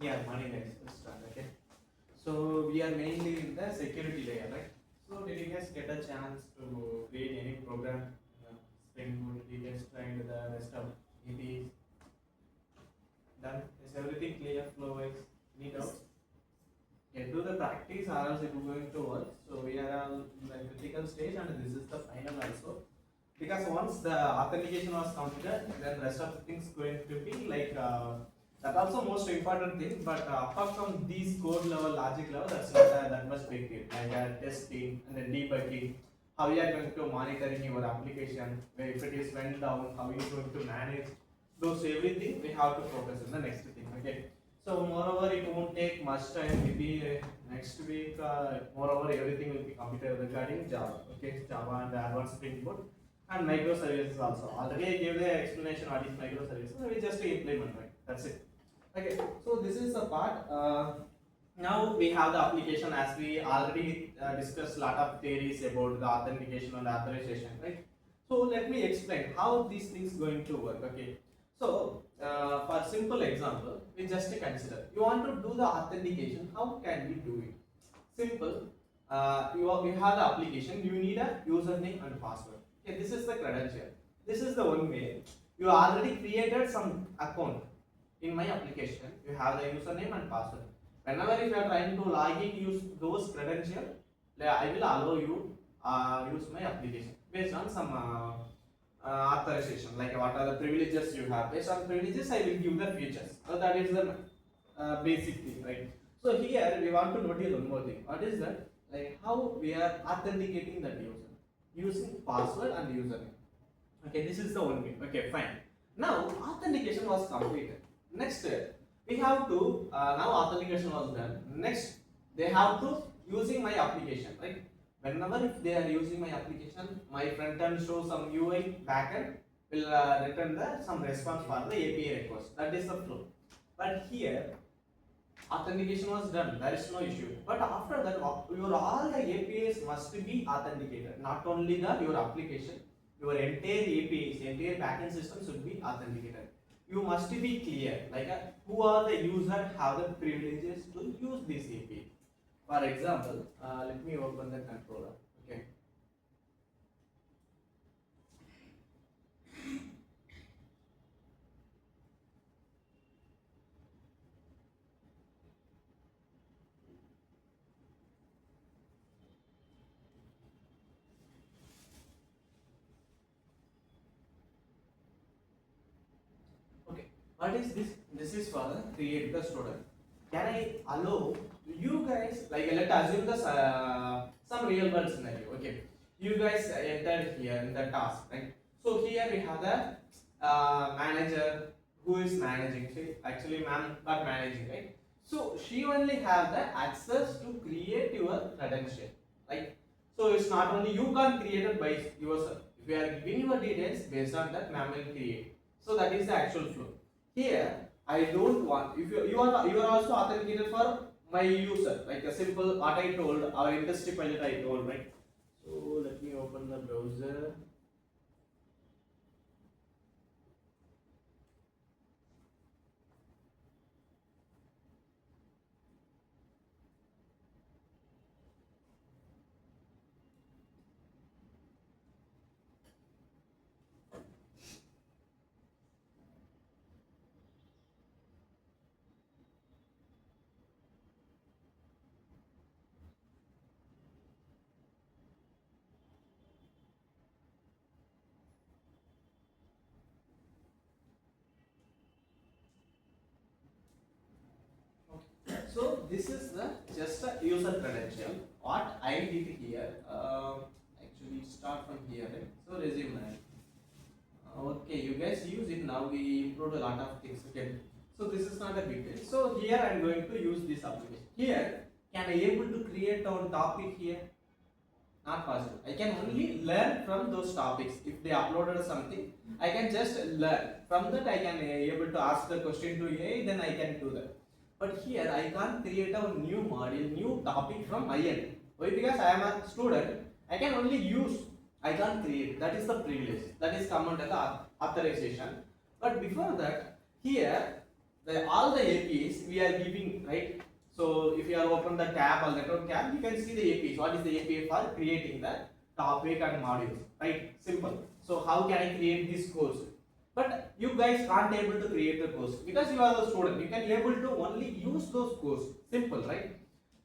Yeah, money guys, let's start. Okay. So we are mainly in the security layer, right? So did you guys get a chance to create any program? Spring Boot, details, tried the rest of APIs done? Is everything clear flow wise? Any doubts? Get to the practice or else it is going to work. So we are on the critical stage and this is the final also. Because once the authentication was completed, then rest of the things going to be like that also most important thing. But apart from these code level, logic level, that's not that much big deal. Like testing and then debugging, how you are going to monitoring your application, where if it is went down, how you are going to manage those everything. We have to focus on the next thing. Okay. So moreover, it won't take much time. Maybe next week. Moreover, everything will be completed regarding Java. Okay, Java and the advanced Spring Boot and microservices also. Already I gave the explanation what is microservices. We just implement it. That's it. Okay. So this is the part. Now we have the application as we already discussed a lot of theories about the authentication and authorization, right? So let me explain how these things going to work. Okay. So for simple example, we just consider you want to do the authentication. How can we do it? Simple. You have the application. You need a username and password. Okay, this is the credential. This is the one way. You already created some account in my application. You have the username and password. Whenever if you are trying to log in, use those credentials. I will allow you use my application based on some authorization, like what are the privileges you have. Based on privileges, I will give the features. So that is the basic thing, right? So here we want to notice one more thing. What is that? Like how we are authenticating that user using password and username. Okay, this is the one way. Okay, fine. Now authentication was completed. Next, we have to now authentication was done. Next, they have to using my application, right? Whenever if they are using my application, my front end shows some UI, backend will return the some response for the API request. That is the flow. But here authentication was done, there is no issue. But after that, your all the APIs must be authenticated. Not only the your application, your entire APIs, entire backend system should be authenticated. You must be clear, like who are the user have the privileges to use this API. For example, let me open the controller. Okay. Okay. What is this? This is for the create the student. Can I allow you guys, like let's assume the some real world scenario. Okay. You guys entered here in the task, right? So here we have the manager who is managing. See, actually ma'am not managing, right? So she only have the access to create your credential. Like so it's not only you can create it by yourself. If you are giving your details based on that, ma'am will create. So that is the actual flow. Here I don't want, if you are also authenticated for my user, like a simple what I told our industry pilot I told, right? So let me open the browser. So this is the just a user credential. What I did here, actually start from here, right? So resume. Okay, you guys use it now. We improved a lot of things. Okay, so this is not a big deal. So here I am going to use this application. Here, can I able to create on topic here? Not possible. I can only learn from those topics. If they uploaded something, I can just learn from that. I can able to ask the question to AI. Then I can do that. But here I can't create a new module, new topic from my end. Why? Because I am a student. I can only use. I can't create. That is the privilege. That is come under the authorization. But before that, here all the APIs we are giving, right? So if you are open the tab or network tab, you can see the APIs. What is the API for? Creating the topic and modules, right? Simple. So how can I create this course? But you guys can't able to create the course because you are the student. You can able to only use those course. Simple, right?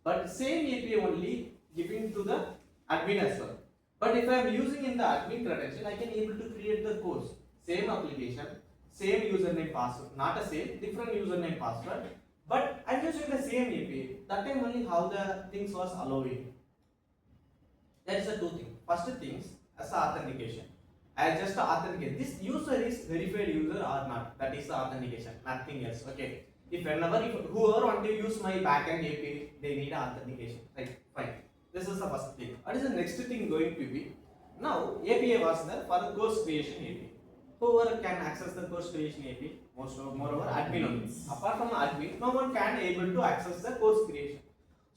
But same API only giving to the admin as well. But if I am using in the admin credential, I can able to create the course. Same application, same username password, not a same, different username password. But I'm using the same API. That time only how the things was allowing. There is a two things. First things as a authentication. I just authenticate. This user is verified user or not. That is the authentication. Nothing else. Okay. If whoever want to use my backend API, they need authentication. Right. Fine. This is the first thing. What is the next thing going to be? Now API was there for the course creation API. Whoever can access the course creation API, moreover admin only. Apart from admin, no one can able to access the course creation.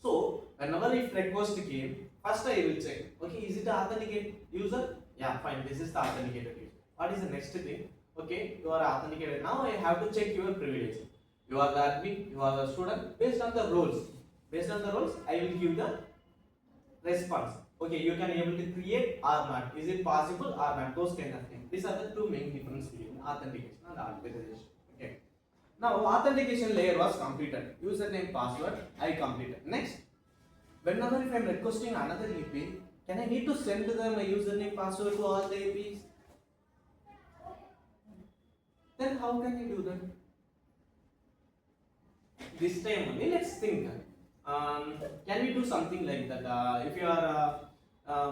So whenever if request came, first I will check. Okay, is it authenticate user? Yeah, fine. This is the authenticated user. What is the next thing? Okay, you are authenticated. Now I have to check your privilege. You are the admin, you are the student. Based on the roles, I will give the response. Okay, you can able to create or not. Is it possible or not? Those kind of things. These are the two main difference between authentication and authorization. Okay. Now authentication layer was completed. Username, password, I completed. Next, whenever if I am requesting another API, can I need to send them my username, password to all the APIs? Then how can I do that? This time only, let's think. Can we do something like that? If you are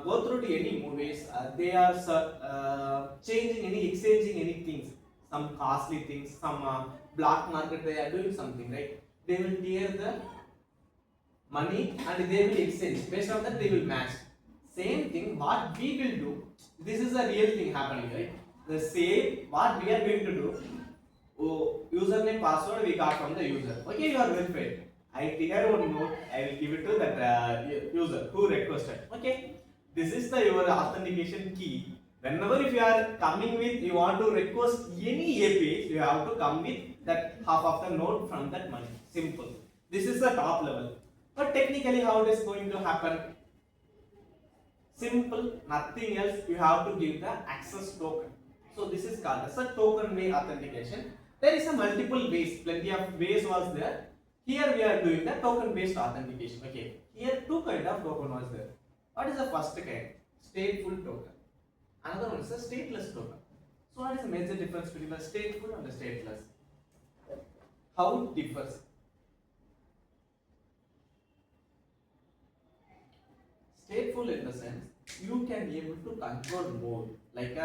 go through to any movies, they are exchanging any things, some costly things, some black market. They are doing something, right? They will tear the money and they will exchange. Based on that, they will match. Same thing. What we will do? This is a real thing happening, right? The same what we are going to do. Oh, username password we got from the user. Okay, you are verified. I clear one note. I will give it to that user who requested. Okay, this is the your authentication key. Whenever if you are coming with, you want to request any API, you have to come with that half of the note from that money. Simple. This is the top level. But technically, how it is going to happen? Simple. Nothing else. You have to give the access token. So this is called as a token way authentication. There is a multiple ways. Plenty of ways was there. Here we are doing the token based authentication. Okay. Here two kind of token was there. What is the first kind? Stateful token. Another one is a stateless token. So what is the major difference between the stateful and the stateless? How it differs? Stateful in the sense you can be able to control more, like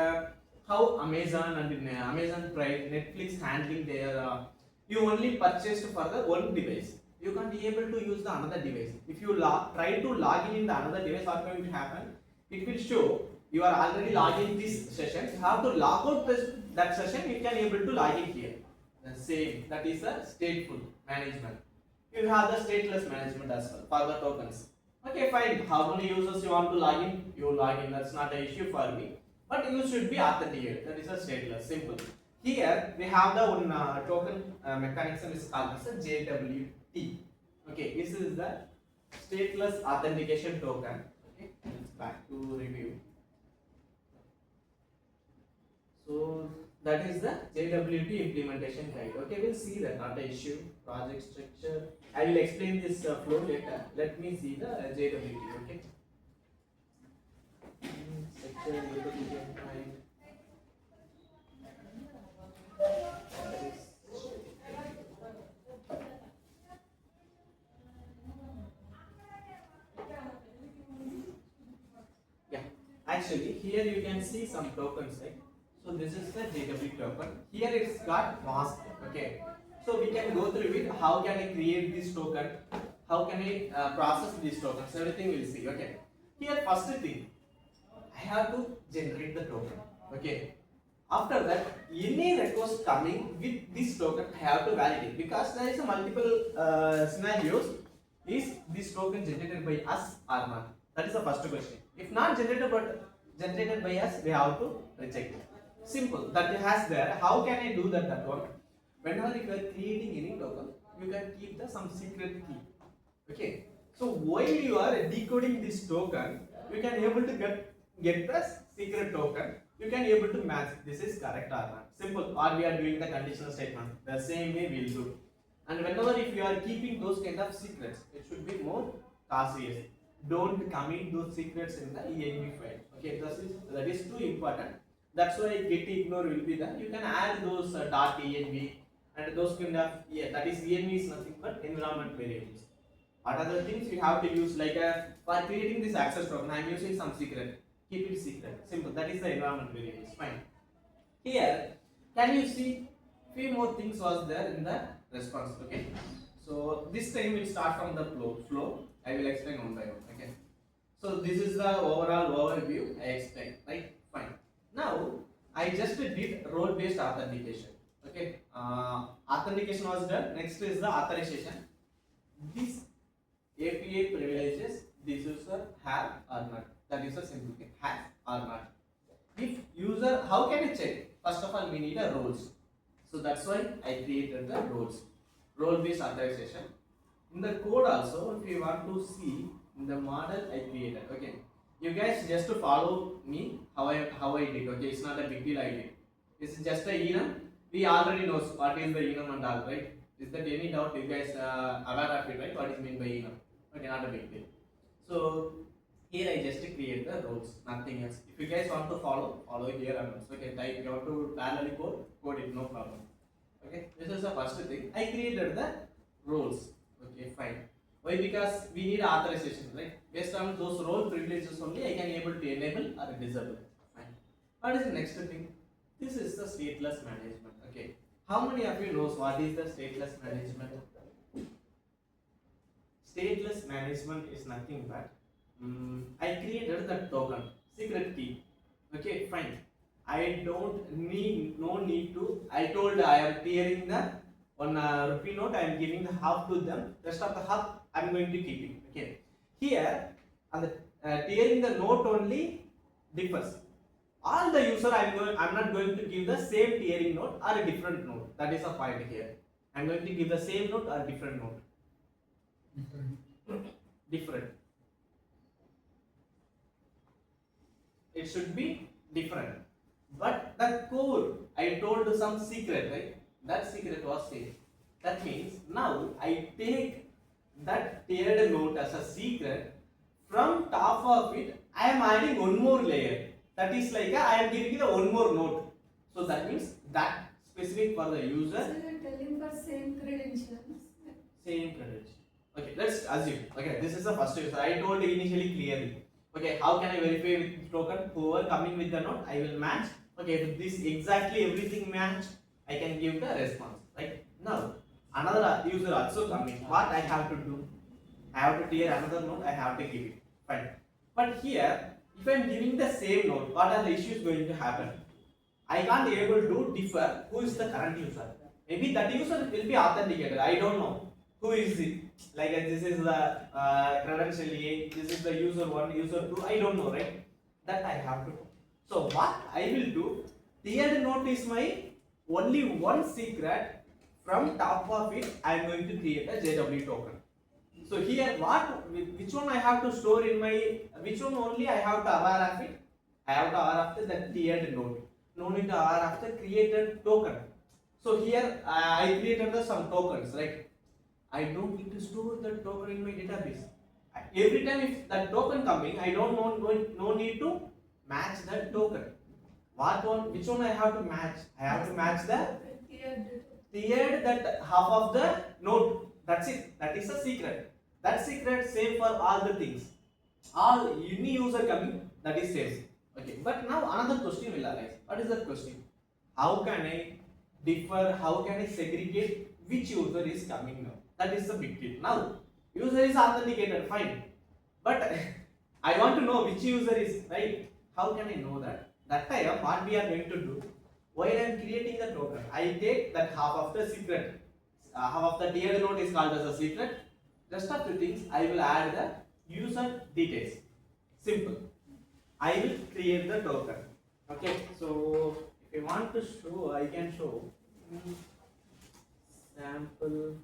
how Amazon and Amazon Prime, Netflix handling their you only purchased for the one device. You can't be able to use the another device. If you try to log in the another device, what's going to happen? It will show you are already logged in this session. You have to log out that session. You can able to log in here. The same. That is a stateful management. You have the stateless management as well for the tokens. Okay, fine. How many users you want to log in? You log in. That's not an issue for me. But you should be authenticated. That is a stateless. Simple. Here we have the one token mechanism is called as a JWT. Okay, this is the stateless authentication token. Okay, let's back to review. So that is the JWT implementation guide. Okay, we'll see that, not an issue. Project structure. I will explain this flow later. Let me see the JWT. Okay. Structure, yeah, actually here you can see some tokens, right? So this is the JWT token. Here it's got mask. Okay, so we can go through it. How can I create this token? How can I process these tokens? Everything we'll see. Okay, here first thing, I have to generate the token. Okay, after that, any request coming with this token, I have to validate, because there is a multiple scenarios. Is this token generated by us or not? That is the first question. If not generated by us, we have to reject it. Simple. That has there. How can I do that one? whenever you are creating any token, you can keep the some secret key. Okay. So while you are decoding this token, you can able to get the secret token. You can able to match this is correct or not. Simple. Or we are doing the conditional statement. The same way we'll do. And whenever if you are keeping those kind of secrets, it should be more cautious. Don't commit those secrets in the env file. Okay, that is too important. That's why get ignore will be there. You can add those .env and those kind of that is env is nothing but environment variables. What are the things you have to use like for creating this access token? I am using some secret. Keep it secret. Simple. That is the environment variables. Fine. Here, can you see few more things was there in the response? Okay. So this time we'll start from the flow. I will explain one by one. Okay. So this is the overall overview I explained. Right. Fine. Now I just did role-based authentication. Okay. Authentication was done. Next is the authorization. This API privileges this user have or not. That is a simple thing. Has or not. If user, how can I check? First of all, we need a roles. So that's why I created the roles. Role-based authorization. In the code also, if you want to see in the model I created. Okay. You guys just to follow me how I did. Okay. It's not a big deal I did. It's just a enum. We already know what is the enum and all, right? Is that any doubt? You guys aware of it, right? What is meant by enum? Okay, not a big deal. So here I just create the roles, nothing else. If you guys want to follow here and also. Okay, type you have to parallel code it, no problem. Okay, this is the first thing. I created the roles. Okay, fine. Why? Because we need authorization, right? Based on those role privileges only, I can able to enable or disable. Fine. What is the next thing? This is the stateless management. Okay. How many of you knows what is the stateless management? Stateless management is nothing but I created the token secret key. Okay, fine. I don't need no need to. I told I am clearing the on rupee note. I am giving the half to them. Rest of the half I am going to keep it. Okay. Here on the clearing the note only differs. All the user I'm not going to give the same tiering node or a different node. That is the point here. I'm going to give the same node or a different node. Different. It should be different. But the core, I told some secret, right? That secret was safe. That means now I take that tiered node as a secret. From top of it, I am adding one more layer. That is like I am giving it one more node. So that means that specific for the user. So you are telling for same credentials. Same credentials. Okay, let's assume. Okay, this is the first user. I told initially clearly. Okay, how can I verify with token? Whoever coming with the node, I will match. Okay, if this exactly everything match, I can give the response. Right now, another user also coming. What I have to do? I have to tier another node. I have to give it. Fine. But here, if I am giving the same node, what are the issues going to happen? I can't able to differ who is the current user. Maybe that user will be authenticated. I don't know who is it. Like this is the credential A, this is the user 1, user 2. I don't know, right? That I have to know. So what I will do? Tiered node is my only one secret. From top of it, I am going to create a JWT token. So here, which one I have to store in my, which one only I have to aware of it? I have to aware of the tiered node. No need to aware of the created token. So here I created some tokens, right? I don't need to store the token in my database. Every time if that token coming, I don't know, no need to match that token. What one? Which one I have to match? I have to match the tiered that half of the node. That's it. That is a secret. That secret same for all the things. All any user coming, that is same. Okay. But now another question will arise. What is that question? How can I differ? How can I segregate which user is coming now? That is the big deal. Now user is authenticated, fine. But I want to know which user is right. How can I know that? That time what we are going to do? While I am creating the token, I take that half of the secret. Half of the tiered node is called as a secret. Rest of the things I will add the user details. Simple. I will create the token. Okay. So if I want to show, I can show. example.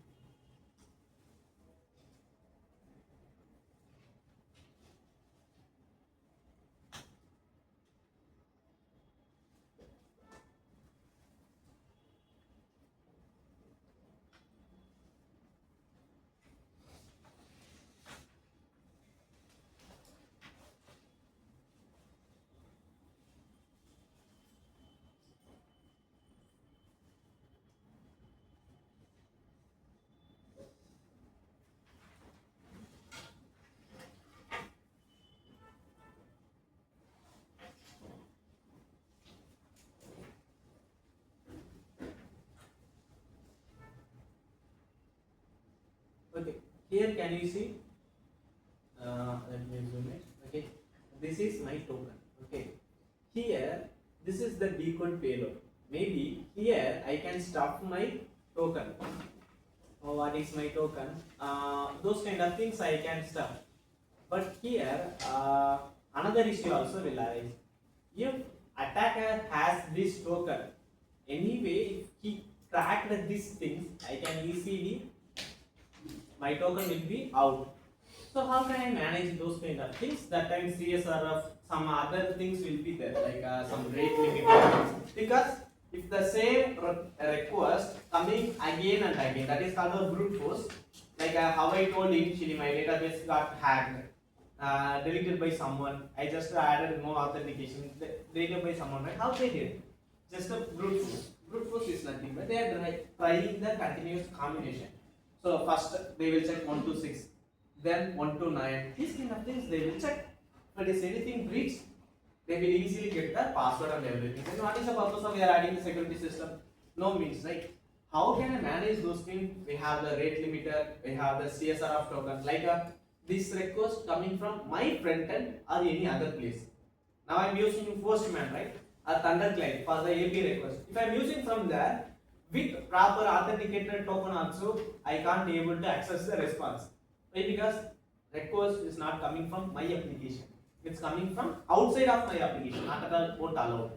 Okay, here can you see? Let me zoom it. Okay, this is my token. Okay, here this is the decode payload. Maybe here I can stuff my token. Oh, what is my token? Those kind of things I can stuff. But here another issue also will arise. If attacker has this token, anyway, if he cracked these things, I can easily, my token will be out. So how can I manage those kind of things? That time CSRF, some other things will be there, like some rate limit. Because if the same request coming again and again, that is called a brute force. Like how I told initially, my database got hacked, deleted by someone. I just added no authentication, deleted by someone. Right? How they did? Just a brute force. Brute force is nothing but they are trying the continuous combination. So first they will check 1 to 6, then 1 to 9. These kind of things they will check. But if anything breached, they will easily get the password and everything. Then what is the purpose of we are adding the security system? No means, right? How can I manage those things? We have the rate limiter, we have the CSRF token, like this request coming from my front end or any other place. Now I am using Postman, right? A Thunder client for the API request. If I am using from there, with proper authenticated token also, I can't be able to access the response. Right? Because request is not coming from my application. It's coming from outside of my application, not at all won't allow.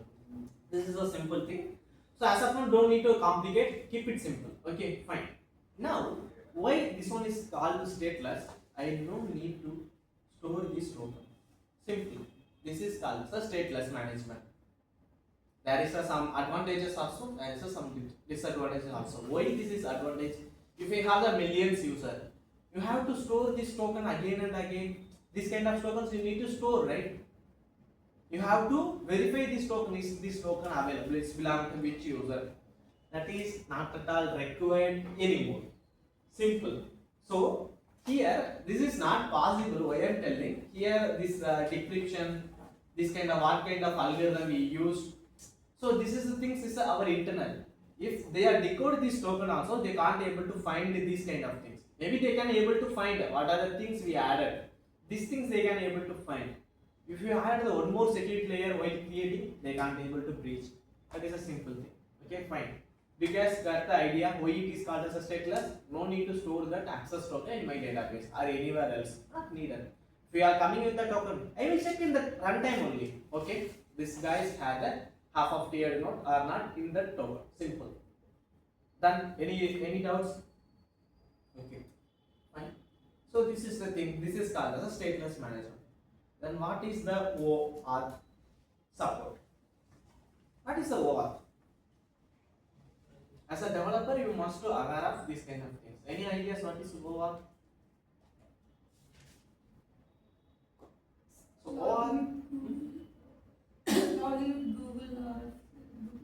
This is a simple thing. So as of now, don't need to complicate, keep it simple. Okay, fine. Now, why this one is called stateless? I no need to store this token. Simple. This is called the stateless management. There is some advantages also, there is some disadvantages also. Why this is advantage? If you have the millions user, you have to store this token again and again. This kind of tokens you need to store, right? You have to verify this token, is this token available, it's belong to which user. That is not at all required anymore. Simple. So here this is not possible. Why I am telling here this decryption, this kind of what kind of algorithm we use. So this is the things is our internal. If they are decode this token also, they can't able to find these kind of things. Maybe they can able to find what are the things we added. These things they can able to find. If you add the one more security layer while creating, they can't able to breach. That is a simple thing. Okay, fine. Because that's the idea why it is called as a stateless. No need to store that access token in my database or anywhere else. Not needed. If we are coming with the token, I will check in the runtime only. Okay, this guys had that half of tiered node are not in the token. Simple. Then any doubts? Okay, fine. So this is the thing. This is called as a stateless management. Then what is the OAuth support? What is the OAuth? As a developer, you must be aware of these kind of things. Any ideas what is OAuth? So OAuth,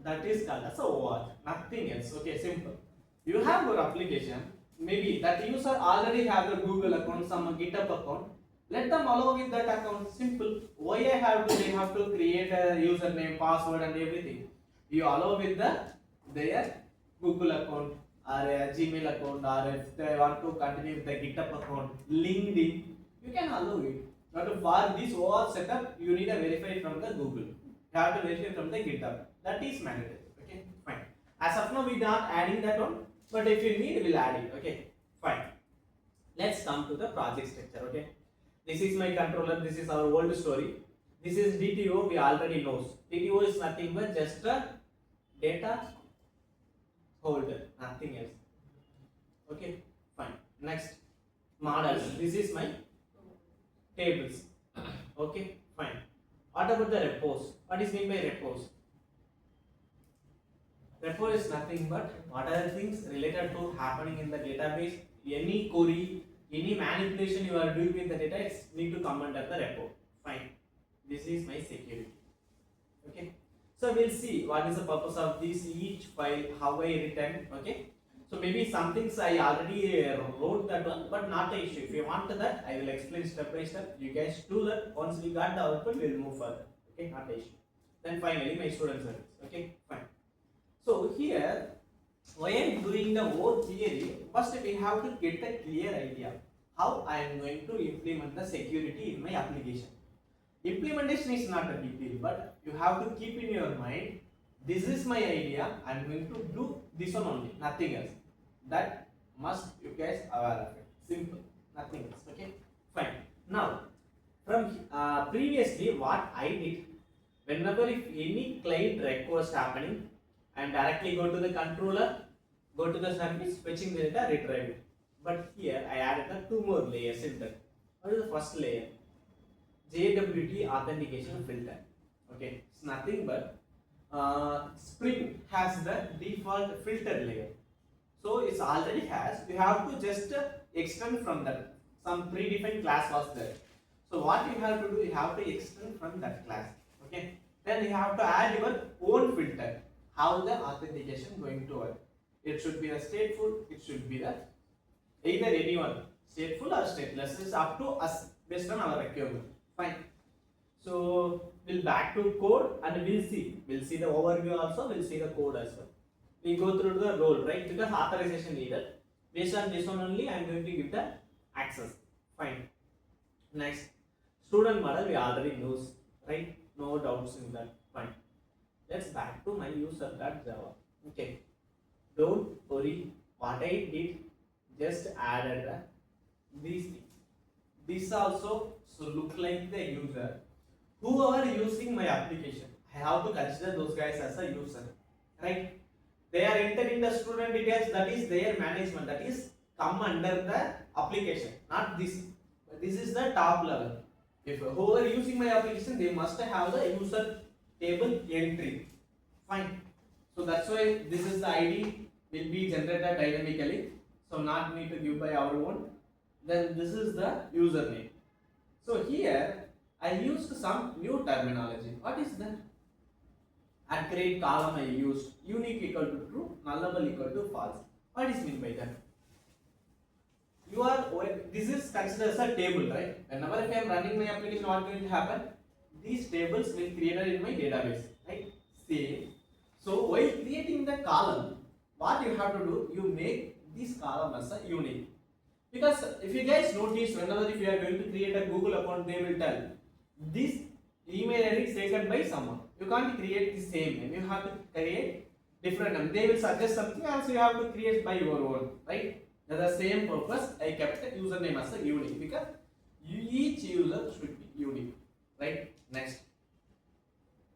that is called as a OAuth. Nothing else. Okay, simple. You have your application. Maybe that user already have the Google account, some GitHub account. Let them allow with that account. Simple. Why I have to? They have to create a username, password, and everything. You allow with their Google account or a Gmail account, or if they want to continue with the GitHub account, LinkedIn, you can allow it. But for this OAuth setup, you need to verify from the Google. You have to verify from the GitHub. That is mandatory. Okay, fine. As of now, we are not adding that one, but if you need, we'll add it. Okay, fine. Let's come to the project structure. Okay. This is my controller, this is our old story. This is DTO, we already know. DTO is nothing but just a data holder, nothing else. Okay, fine. Next, models. This is my tables. Okay, fine. What about the repos? What is mean by repos? Repo is nothing but what are the things related to happening in the database. Any query, any manipulation you are doing with the data, it's need to come under the repo. Fine. This is my security. Okay. So we'll see what is the purpose of this each file, how I written. Okay. So maybe some things I already wrote that one, but not an issue. If you want that, I will explain step by step. You guys do that. Once we got the output, we'll move further. Okay, not an issue. Then finally, my student service. Okay, fine. So here, why I am doing the whole theory, first we have to get a clear idea how I am going to implement the security in my application. Implementation is not a big deal, but you have to keep in your mind, this is my idea, I am going to do this one only, nothing else. That must you guys aware of it. Simple, nothing else. Okay, fine. Now, from previously what I did, whenever if any client request happening, and directly go to the controller, go to the service, fetching the data, retrieve it. But here I added the two more layers in that. What is the first layer? JWT authentication filter. Okay, it's nothing but Spring has the default filter layer. So it's already has. You have to just extend from that. Some predefined class was there. So what you have to do? You have to extend from that class. Okay. Then you have to add your own filter. How the authentication going to work? It should be the stateful. It should be the either anyone stateful or stateless. It's up to us based on our requirement. Fine. So we'll back to code and we'll see. We'll see the overview also. We'll see the code as well. We go through the role, right? Because authorization needed. Based on this one only, I am going to give the access. Fine. Next, student model we already knows, right? No doubts in that. Fine. Let's back to my user.java. Okay. Don't worry. What I did, just added these things. This also so look like the user. Whoever using my application, I have to consider those guys as a user, right? They are entering the student details. That is their management. That is come under the application, not this. This is the top level. If whoever using my application, they must have the user table entry. Fine. So that's why this is the ID will be generated dynamically. So not need to give by our own. Then this is the username. So here I used some new terminology. What is that? At create column I used unique equal to true, nullable equal to false. What is mean by that? You are this is considered as a table, right? Whenever if I am running my application, what going to happen? These tables will be created in my database, right? Same. So while creating the column, what you have to do, you make this column as a unique. Because if you guys notice, whenever if you are going to create a Google account, they will tell this email ID is taken by someone. You can't create the same name. You have to create different name. They will suggest something else. You have to create by your own, right? For the same purpose, I kept the username as a unique because each user should be unique, right? Next,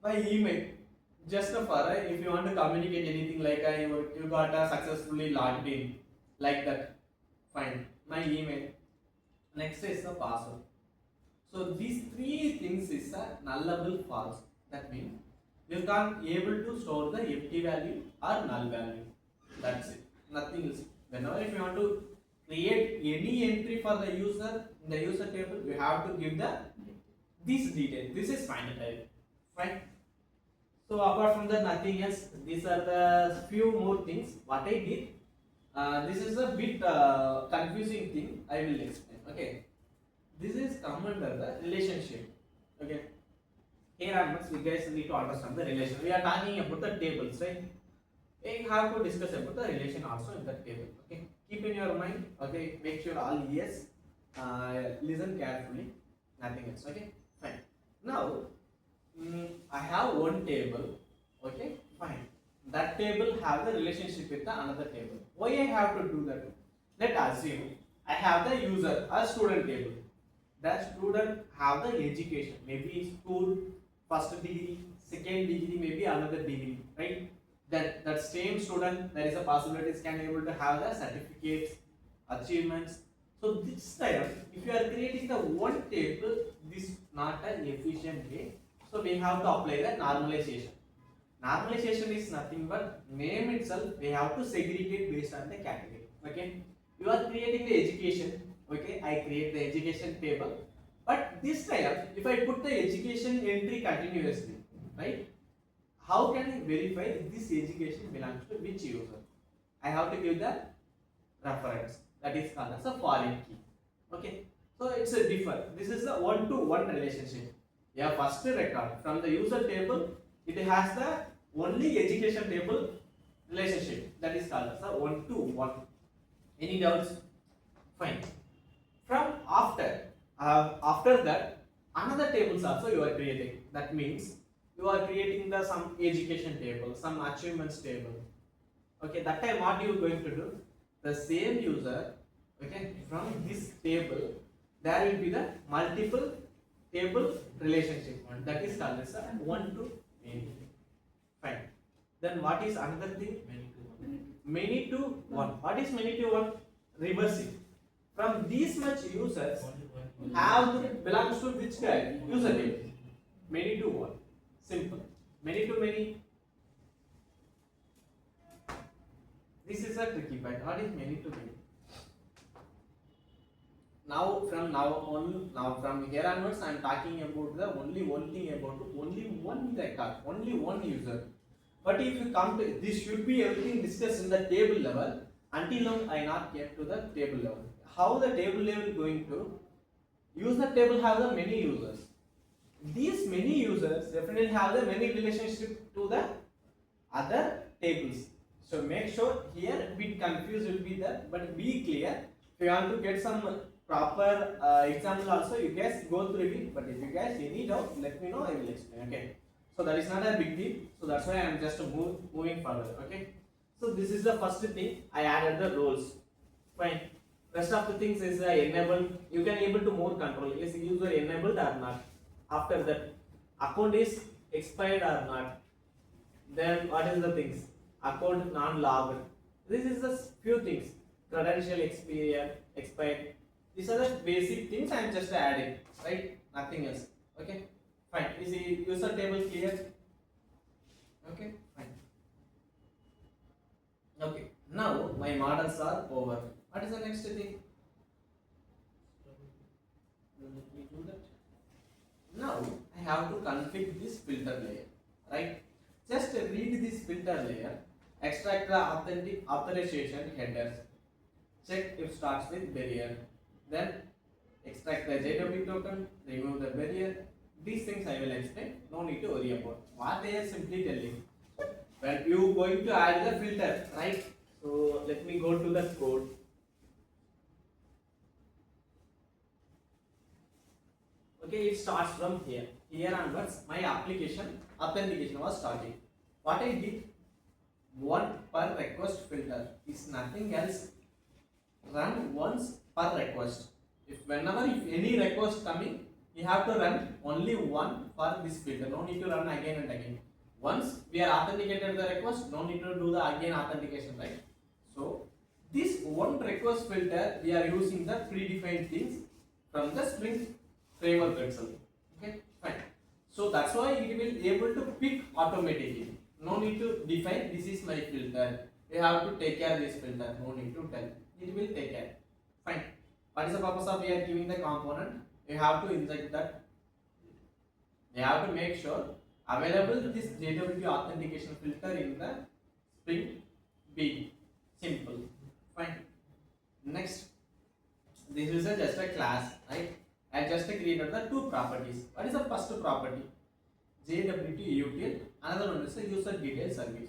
by email. Just for if you want to communicate anything like you got a successfully logged in, like that. Fine. My email. Next is the password. So these three things is a nullable false. That means you can't able to store the empty value or null value. That's it. Nothing else. Whenever if you want to create any entry for the user in the user table, you have to give the this detail. This is final type. Fine. So apart from that, nothing else. These are the few more things. What I did. This is a bit confusing thing. I will explain. Okay. This is come under the relationship. Okay. Here onwards, you guys need to understand the relation. We are talking about the tables, right? We have to discuss about the relation also in that table. Okay. Keep in your mind. Okay. Make sure all yes. Listen carefully. Nothing else. Okay. Fine. Now, I have one table. Okay. Fine. That table have the relationship with the another table. Why I have to do that? Let's assume I have the user, a student table. That student have the education, maybe school, first degree, second degree, maybe another degree, right? That same student, there is a possibility can able to have the certificates, achievements. So this time, if you are creating the one table, this is not an efficient way. So we have to apply the normalization. Normalization is nothing but name itself. We have to segregate based on the category. Okay, you are creating the education. Okay, I create the education table. But this time, if I put the education entry continuously, right? How can I verify this education belongs to which user? I have to give the reference, that is called as a foreign key. Okay, so it's a differ. This is a one-to-one relationship. Yeah, first record from the user table, it has the only education table relationship, that is called as a one-to-one. Any doubts? Fine. From after that, another tables also you are creating. That means you are creating the some education table, some achievements table. Okay, that time what you are going to do? The same user, okay, from this table there will be the multiple table relationship one, that is called as a one to many. Fine. Then what is another thing? Many to one. What is many to one? Reversing. From these much users have belongs to which guy? User table. Many to one. Simple. Many to many. This is a tricky part. What is many to many? Now from here onwards, I am talking about the only one thing about only one record, only one user. But if you come to this, should be everything discussed in the table level. Until now, I not came to the table level. How the table level going to use the table have the many users. These many users definitely have the many relationship to the other tables. So make sure here bit confused will be there, but be clear. If you want to get some proper example also, you guys go through it. But if you guys any doubt, let me know. I will explain. Okay. So that is not a big deal. So that's why I am just moving further. Okay. So this is the first thing. I added the roles. Fine. Rest of the things is enabled. You can able to more control. Is user enabled or not? After that, account is expired or not? Then what is the things? Account non-logged. This is the few things. Credential expired. These are the basic things I am just adding, right? Nothing else. Okay, fine. Is the user table clear? Okay, fine. Okay, now my models are over. What is the next thing? Let me do that. Now I have to configure this filter layer, right? Just read this filter layer, extract the authorization headers, check if starts with barrier, then extract the JWT token, remove the barrier. These things I will explain, no need to worry about. What they are simply telling, when you going to add the filter, right? So let me go to the code. Okay, it starts from here. Here onwards, my application authentication was starting. What I did, one per request filter is nothing else. Run once per request. If any request coming, you have to run only one for this filter. No need to run again and again. Once we are authenticated the request, no need to do the again authentication, right? So this one request filter, we are using the predefined things from the Spring framework itself. Okay, fine. So that's why it will able to pick automatically. No need to define this is my filter. We have to take care of this filter. No need to tell. It will take care. Fine. What is the purpose of we are giving the component? We have to inject that. We have to make sure available this JWT authentication filter in the Spring B. Simple. Fine. Next, this is just a class, right? I just created the two properties. What is the first property? JWT OAuth2. Another one is the UserDetailsService.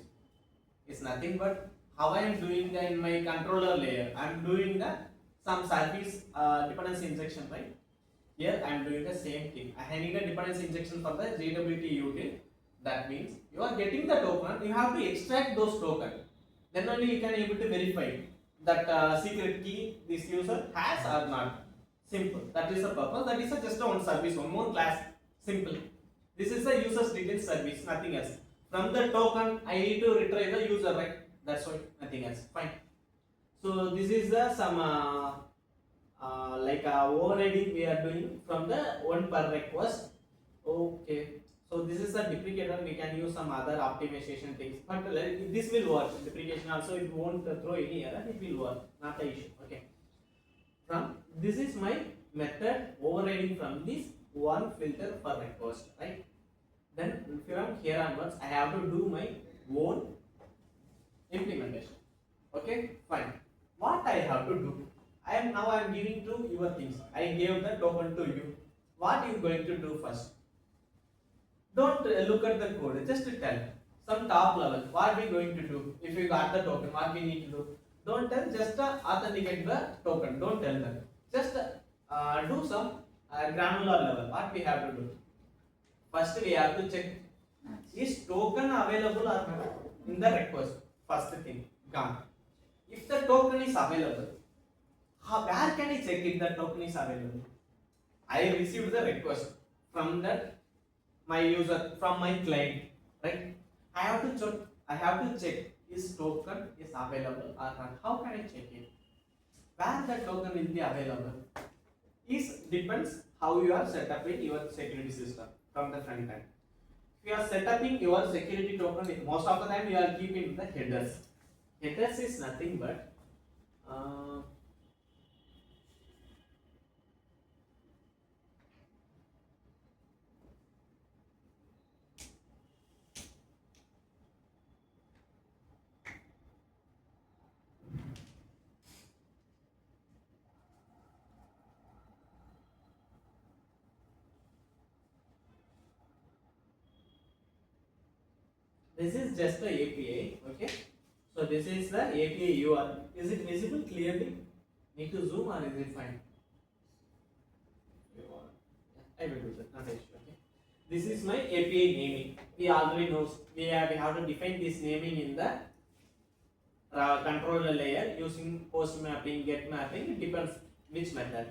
It's nothing but how I am doing the in my controller layer. I am doing the some service dependency injection, right? Here I am doing the same thing. I need a dependency injection for the JWT OAuth2. That means you are getting the token. You have to extract those tokens. Then only you can able to verify that secret key this user has or not. Simple. That is the purpose. That is just one service, one more class. Simple. This is the user's details service, nothing else. From the token, I need to retrieve the user, right? That's why, nothing else. Fine. So this is the some overriding we are doing from the one per request. Okay. So this is a deprecator. We can use some other optimization things, but this will work. Deprecation also it won't throw any error. It will work. Not the issue. Okay. From this is my method overriding from this one filter per request, right? Then from here onwards, I have to do my own implementation. Okay, fine. What I have to do? I am giving to your things. I gave the token to you. What you going to do first? Don't look at the code. Just tell some top level. What we going to do? If you got the token, what we need to do? Don't tell. Just authenticate the token. Don't tell them. Just do some granular level. What we have to do? First, we have to check is token available or not in the request. First thing, gone. If the token is available, where can I check if the token is available? I received the request from that my user from my client, right? I have to check. I have to check is token is available or not. How can I check it? Where the token will be available is depends how you are set up in your security system from the front end. If you are setting your security token, most of the time you are keeping the headers. Headers is nothing but this is just the API, okay? So this is the API URL. Is it visible clearly? Need to zoom or is it fine? I will do that, not an issue, okay? This is my API naming. We already know we have to define this naming in the controller layer using post mapping, get mapping. It depends which method.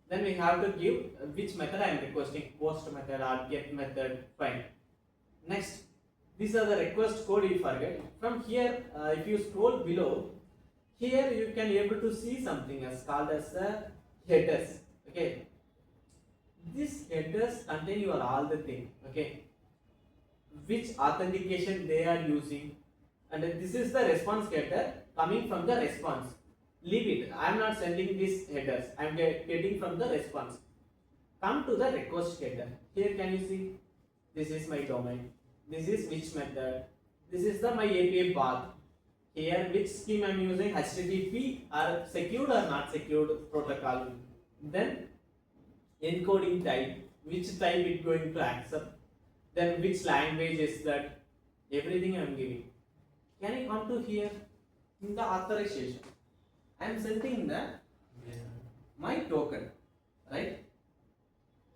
Then we have to give which method I am requesting, post method or get method. Fine. Next, these are the request code you forget. From here, if you scroll below, here you can able to see something as called as the headers. Okay, these headers contain your all the thing. Okay, which authentication they are using, and this is the response header coming from the response. Leave it. I am not sending these headers. I am getting from the response. Come to the request header. Here can you see? This is my domain. This is which method. This is the my API path. Here which scheme I am using, HTTP or secured or not secured protocol. Then encoding type, which type it going to accept. Then which language is that. Everything I am giving. Can I come to here in the authorization? I am sending the my token, right?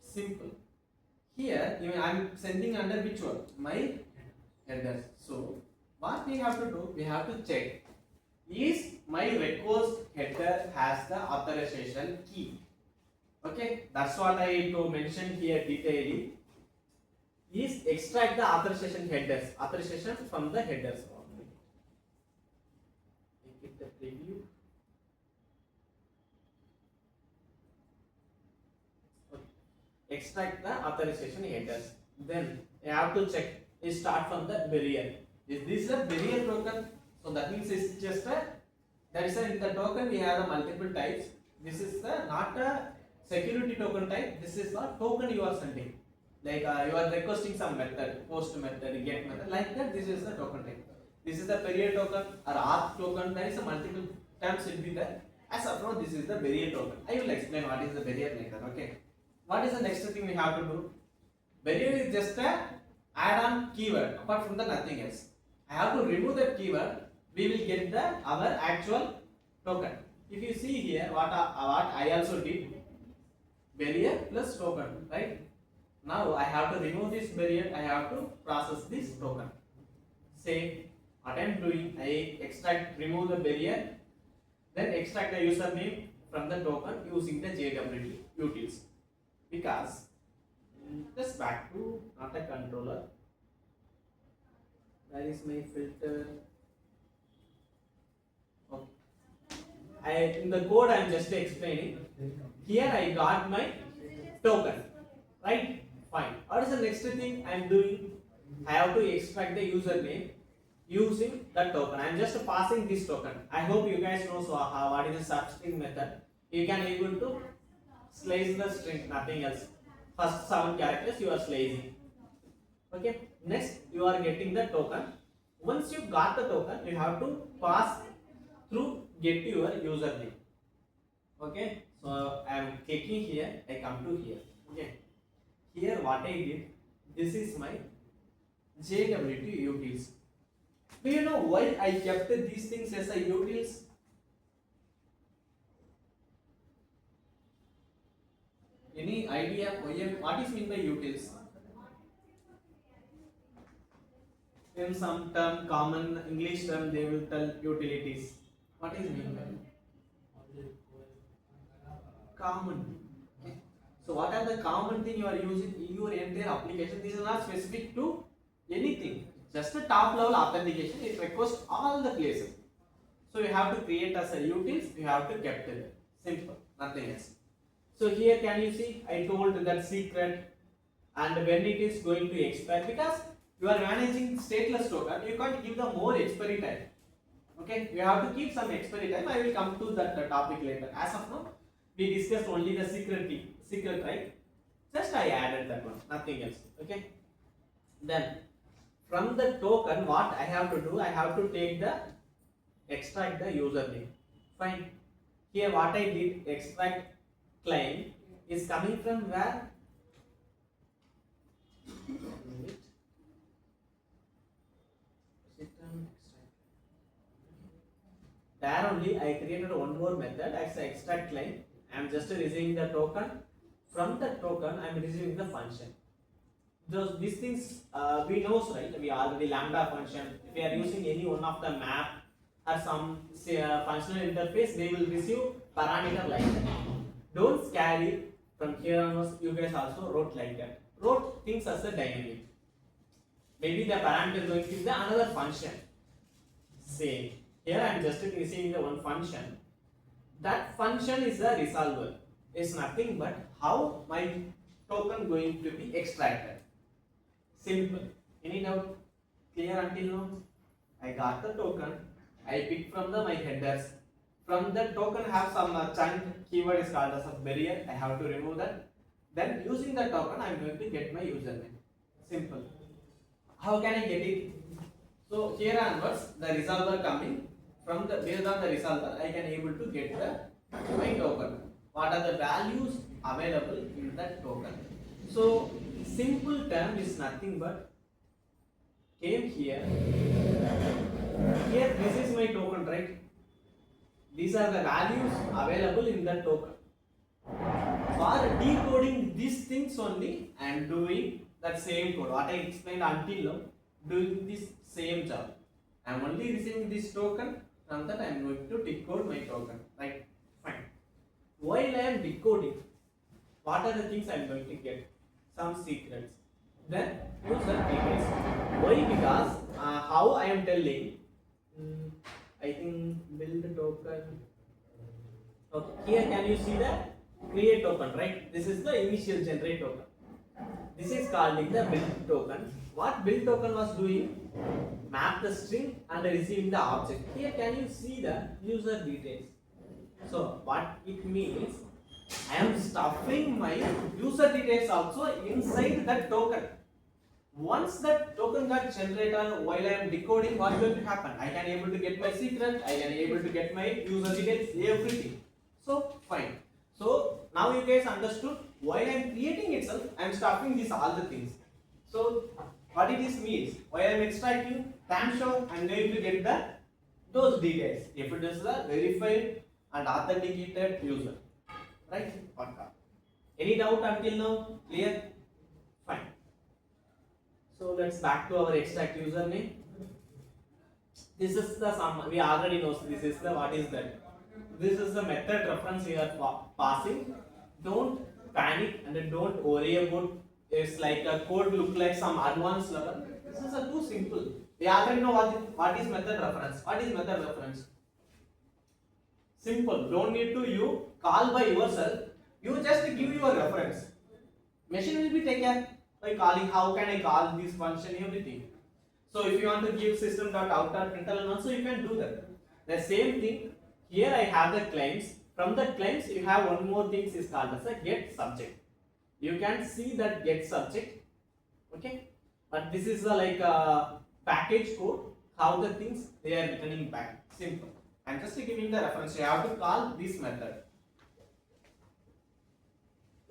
Simple. Here I am sending under which one? My headers. So what we have to do? We have to check is my request header has the authorization key. Okay, that's what I to mention here detailing. Is extract the authorization headers. Authorization from the headers. Make it the preview. Extract the authorization headers. Then you have to check. You start from the barrier. Is this a barrier token? So that means it's just a. That is in the token we have the multiple types. This is the not a security token type. This is the token you are sending. Like you are requesting some method, post method, get method. Like that, this is the token type. This is the barrier token or auth token. There is a multiple terms will be there. As of now, this is the barrier token. I will explain what is the barrier later. Okay. What is the next thing we have to do? Barrier is just a add-on keyword. Apart from that, nothing else. I have to remove that keyword. We will get the our actual token. If you see here, what I also did, barrier plus token, right? Now I have to remove this barrier. I have to process this token. Say what I am doing. I remove the barrier, then extract the username from the token using the JWT utils. Because just back to not a controller. Where is my filter? Okay. in the code I am just explaining. Here I got my token, right? Fine. What is the next thing I am doing? I have to extract the username using the token. I am just passing this token. I hope you guys know what is the substring method. You can able to slice the string, nothing else. First 7 characters you are slicing. Okay. Next you are getting the token. Once you got the token, you have to pass through get your username. Okay. So I am clicking here. I come to here. Okay. Here what I did. This is my JWT utils. Do you know why I kept these things as a utils? Any idea what is mean by utils? In some term, common English term, they will tell utilities. What is mean by common? Okay. So what are the common thing you are using in your entire application? This is not specific to anything. Just a top level authentication. It requires all the places. So you have to create as a utils. You have to kept it. Simple. Nothing else. So here can you see I told that secret and when it is going to expire, because you are managing stateless token, you can't give the more expiry time. Okay, you have to keep some expiry time. I will come to that topic later. As of now, we discussed only the secret, right? Just I added that one, nothing else. Okay. Then from the token, what I have to do? I have to take the extract the username. Fine. Here what I did, extract claim is coming from where? There only I created one more method as extract claim. I am just receiving the token. From the token, I am receiving the function. These things we know, right? We already lambda function. If we are using any one of the map or some functional interface, they will receive parameter like that. Don't scare it. From here onwards, you guys also wrote like that. Wrote things as a dynamic. Maybe the parameter is going to be the another function. Same. Here I am just receiving the one function. That function is the resolver. It's nothing but how my token going to be extracted. Simple. Any doubt? Clear until now? I got the token. I picked from my headers. From the token have some chunk keyword is called as a barrier. I have to remove that. Then using the token I am going to get my username. Simple. How can I get it? So here onwards the resolver coming. From the based on the resolver I can able to get my token. What are the values available in that token? So simple term is nothing but came here. Here this is my token, right? These are the values available in the token. For decoding these things only, I am doing that same code. What I explained until now, doing this same job. I am only receiving this token. From that I am going to decode my token. Right? Fine. While I am decoding, what are the things I am going to get? Some secrets. Then user details. Why? Because how I am telling. I think build token. Okay, here can you see the create token, right? This is the initial generate token. This is called the build token. What build token was doing? Map the string and receiving the object. Here can you see the user details? So what it means, I am stuffing my user details also inside that token. Once that token got generated, while I am decoding, what is going to happen? I can able to get my secret, I can able to get my user details, everything. So fine. So now you guys understood while I am creating itself, I am stuffing this all the things. So what it is means, while I am extracting, damn sure I am going to get those details. If it is the verified and authenticated user, right? Any doubt until now? Clear? Fine. So let's back to our extract username. This is the sum. We already know this is the what is that. This is the method reference we are passing. Don't panic and don't worry about. It's like a code look like some advanced level. This is too simple. We already know what is method reference. What is method reference? Simple. Don't need to you call by yourself. You just give your reference. Machine will be take care by calling. How can I call this function? Everything. So if you want to give system.out.println also you can do that. The same thing here I have the claims. From the claims you have one more thing is called as a get subject. You can see that get subject. Okay, but this is like a package code. How the things they are returning back. Simple. I'm just giving the reference. You have to call this method.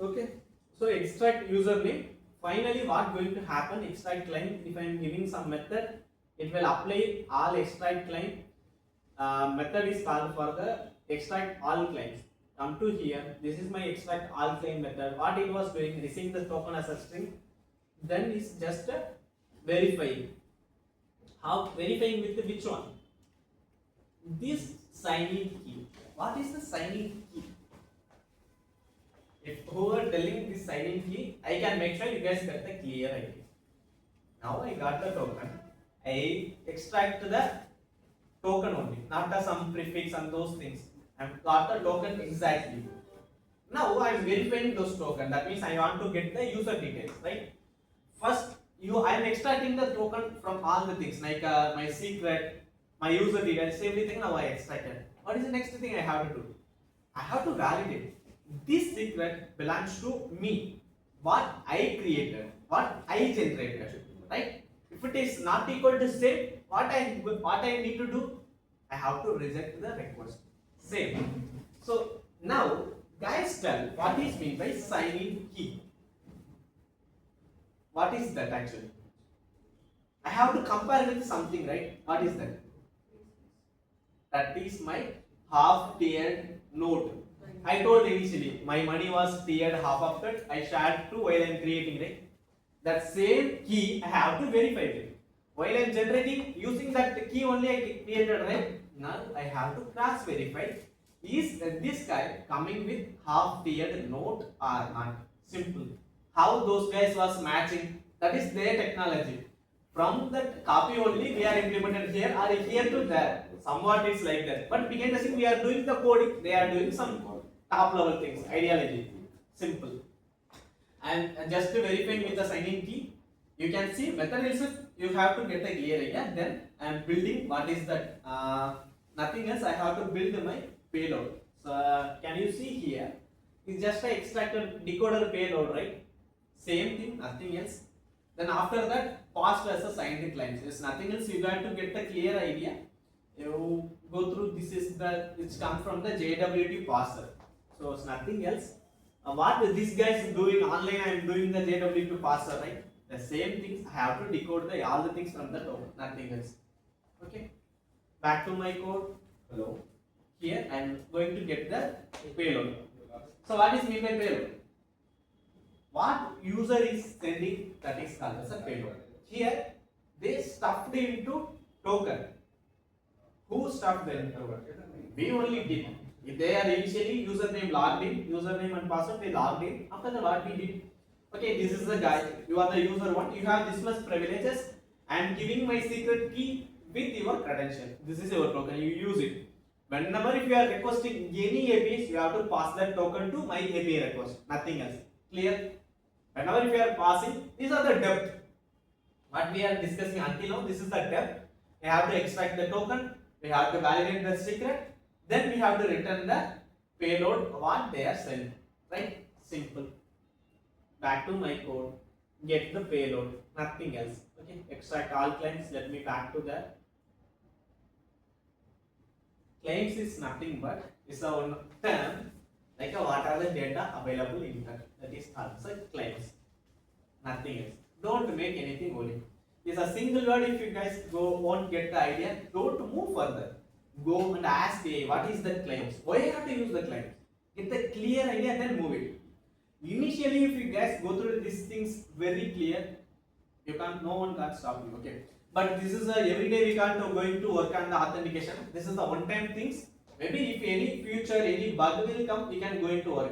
Okay. So extract username. Finally, what going to happen? Extract claim. If I am giving some method, it will apply all extract claim. Method is called for the extract all claims. Come to here. This is my extract all claim method. What it was doing, receiving the token as a string. Then it's just verifying. How verifying with which one? This signing key. What is the signing key? If whoever telling this signing key, I can make sure you guys get the clear idea. Now I got the token. I extract the token only, not the some prefix and those things. I've got the token exactly. Now I am verifying those tokens. That means I want to get the user details, right? First, I am extracting the token from all the things like my secret, my user details, everything. Now I extracted. What is the next thing I have to do? I have to validate. This secret belongs to me. What I created, what I generated, right? If it is not equal to same, what I need to do? I have to reject the request. Same. So now, guys, tell what is meant by signing key. What is that actually? I have to compare with something, right? What is that? That is my half-tiered note. I told initially my money was tiered half of that. I shared 2 while I am creating, right? That same key I have to verify it. While I am generating using that key only I created, right? Now I have to cross verify. Is this guy coming with half-tiered note or not? Simple. How those guys was matching? That is their technology. From that copy only we are implemented here or here to there. Somewhat it's like that. But behind the scene we are doing the coding. They are doing some top level things, ideology. Simple. And just to verify with the signing key, you can see method itself. You have to get a clear idea. Then I am building what is that? Nothing else. I have to build my payload. So can you see here? It's just a extracted decoder payload, right? Same thing, nothing else. Then after that, passed as a signed claims. It's nothing else. You got to get the clear idea. You go through. This is the it's come from the JWT parser. So it's nothing else. What this guy is doing online, I am doing the JWT parser, right? The same things. I have to decode all the things from the token. Nothing else. Okay. Back to my code. Hello. Here I am going to get the payload. So what is mean by payload? What user is sending, that is called as a payload. Here they stuffed into token. Who stuffed them? We only did. If they are initially username logged in, username and password they logged in. After that what we did? Okay, this is the guy. You are the user one. You have this much privileges. I am giving my secret key with your credential. This is your token. You use it. Whenever if you are requesting any APIs, you have to pass that token to my API request. Nothing else. Clear? Whenever if you are passing, these are the depth. What we are discussing until now, this is the depth. We have to extract the token. We have to validate the secret. Then we have to return the payload what they are sending. Right? Simple. Back to my code. Get the payload. Nothing else. Okay. Extract all claims. Let me back to that. Claims is nothing but is a one term like what are the data available in that is called claims. Nothing else. Don't make anything only. It's a single word. If you guys won't get the idea, don't move further. Go and ask what is the claims? Why you have to use the claims? Get the clear idea, then move it. Initially, if you guys go through these things very clear, no one can stop you. Okay. But this is every day we can't going to work on the authentication. This is the one-time things. Maybe if any future, any bug will come, we can go into work.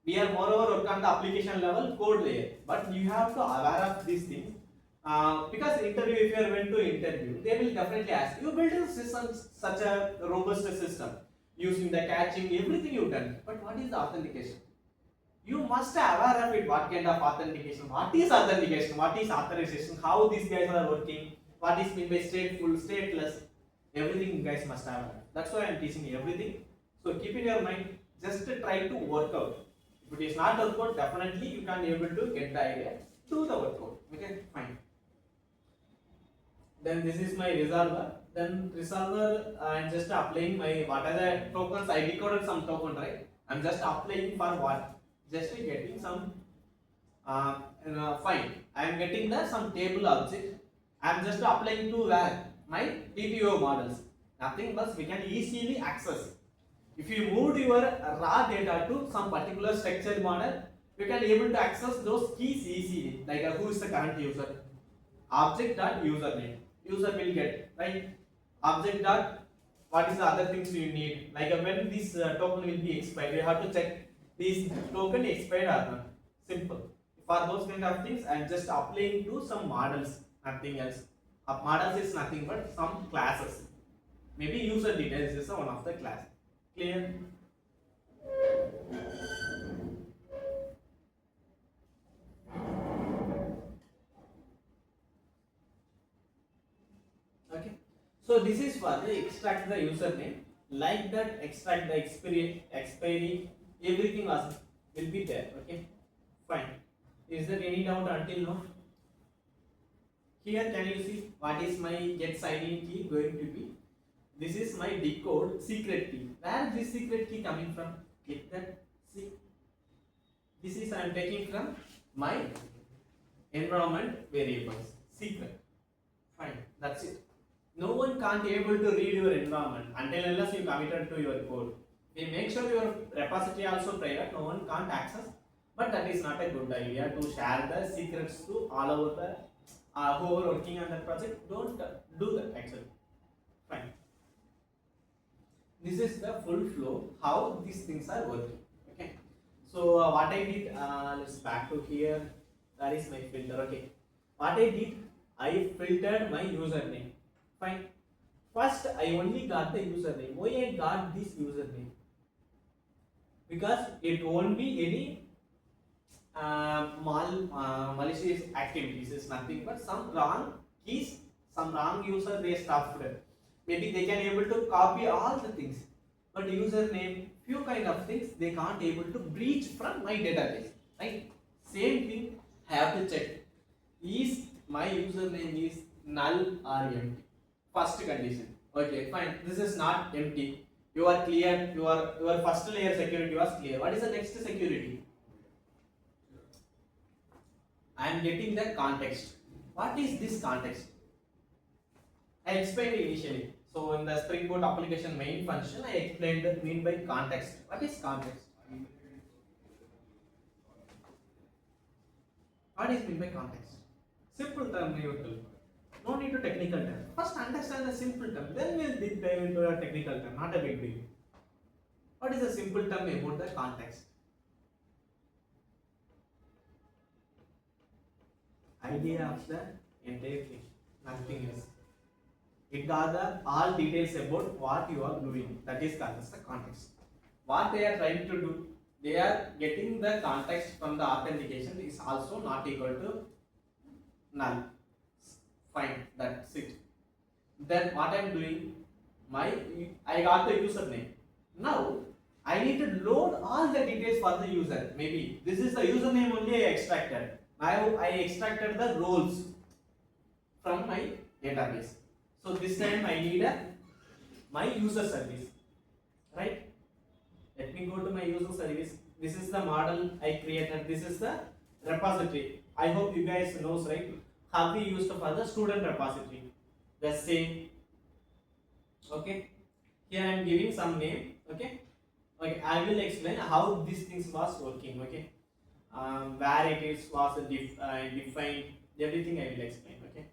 We are moreover work on the application level, code layer. But you have to aware of these things. Because interview, if you are going to interview, they will definitely ask, you built a system, such a robust system. using the caching, everything you've done. But what is the authentication? You must aware of it. What kind of authentication? What is authentication? What is authorization? How these guys are working? What is meant by stateful, stateless? Everything you guys must have. That's why I am teaching everything. So keep in your mind. Just try to work out. If it is not work out, definitely you can able to get the idea. Do the workout. Okay, fine. Then this is my resolver. Then resolver, I am just applying my what are the tokens. I decoded some token, right? I am just applying for what? Just getting some fine. I am getting the some table object. I am just applying to where my TPO models. Nothing but we can easily access. If you moved your raw data to some particular structured model, you can able to access those keys easily. Like who is the current user? Object dot username. User will get right. Object dot what is the other things you need? Like when this token will be expired, you have to check this token expired or not. Simple. For those kind of things, I am just applying to some models, nothing else. Models is nothing but some classes. Maybe user details is one of the class. Clear? Okay. So this is for the extract the username. Like that, extract the expiry, everything will be there. Okay. Fine. Is there any doubt until now? Here, can you see what is my get sign in key going to be? This is my decode secret key. Where is this secret key coming from? Click that. See. This is I am taking from my environment variables. Secret. Fine. That's it. No one can't able to read your environment until unless you committed to your code. We make sure your repository also private. No one can't access. But that is not a good idea to share the secrets to all over the who are working on that project. Don't do that actually. Fine. This is the full flow how these things are working. Okay. So what I did, let's back to here. That is my filter. Okay. What I did, I filtered my username. Fine. First, I only got the username. Why I got this username? Because it won't be any malicious activities. Is nothing but some wrong keys, some wrong user they stuffed. Maybe they can able to copy all the things, but username few kind of things they can't able to breach from my database. Right? Same thing. Have to check. Is my username is null or empty? First condition. Okay, fine. This is not empty. You are clear. Your first layer security was clear. What is the next security? I am getting the context. What is this context? I explained it initially. So in the Spring Boot application main function, I explained the mean by context. What is context? What is mean by context? Simple term you will. No need to technical term. First understand the simple term, then we'll dive into a technical term. Not a big deal. What is the simple term about the context? Idea of the entire thing, nothing else. It gather all details about what you are doing. That is called as the context. What they are trying to do, they are getting the context from the authentication is also not equal to null. Fine, that's it. Then what I am doing, I got the username. Now I need to load all the details for the user. Maybe this is the username only I extracted. Now I extracted the roles from my database. So this time I need my user service, right? Let me go to my user service. This is the model I created. This is the repository. I hope you guys knows, right? How we used for the student repository. The same. Okay. Here I am giving some name. Okay. Okay. I will explain how these things was working. Okay. Where it is was defined. Everything I will explain. Okay.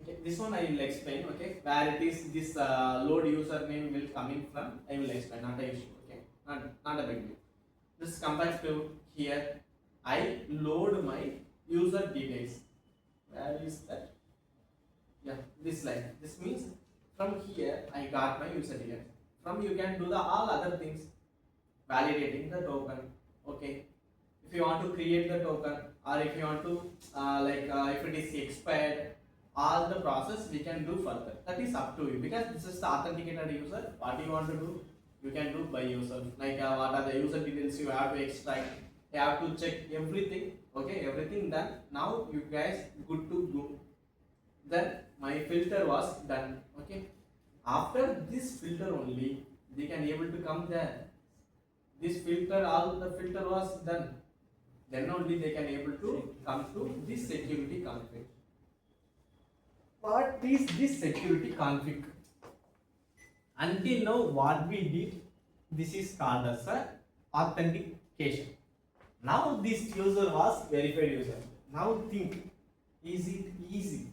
Okay, this one I will explain. Okay, where it is this load username will coming from, I will explain. Not an issue. Okay, not a big deal. This comes back to here. I load my user details. Where is that? Yeah, this line. This means from here I got my user details. From you can do the all other things, validating the token. Okay, if you want to create the token, or if you want to if it is expired, all the process we can do further. That is up to you, because this is the authenticated user. What you want to do, you can do by yourself. Like what are the user details you have to extract, you have to check everything. Okay, everything done. Now you guys good to go. Then my filter was done. Okay, after this filter only they can able to come there. This filter, all the filter was done, then only they can able to come to this security config. What is this security config? Until now what we did, this is called as a authentication. Now this user was verified user. Now think, is it easy?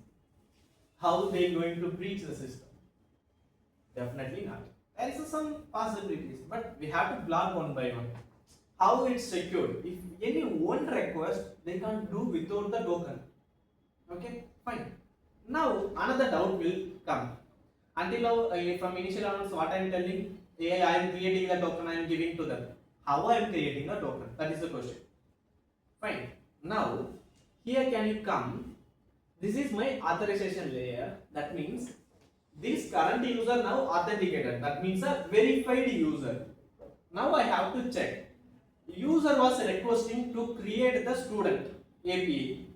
How they going to breach the system? Definitely not. There is some possibilities, but we have to block one by one. How it's secured? If any one request, they can't do without the token. Okay, fine. Now another doubt will come. Until now, from initial onwards, what I am telling, I am creating the token, I am giving to them. How I am creating the token? That is the question. Fine. Now here can you come? This is my authorization layer. That means this current user now authenticated. That means a verified user. Now I have to check. User was requesting to create the student API.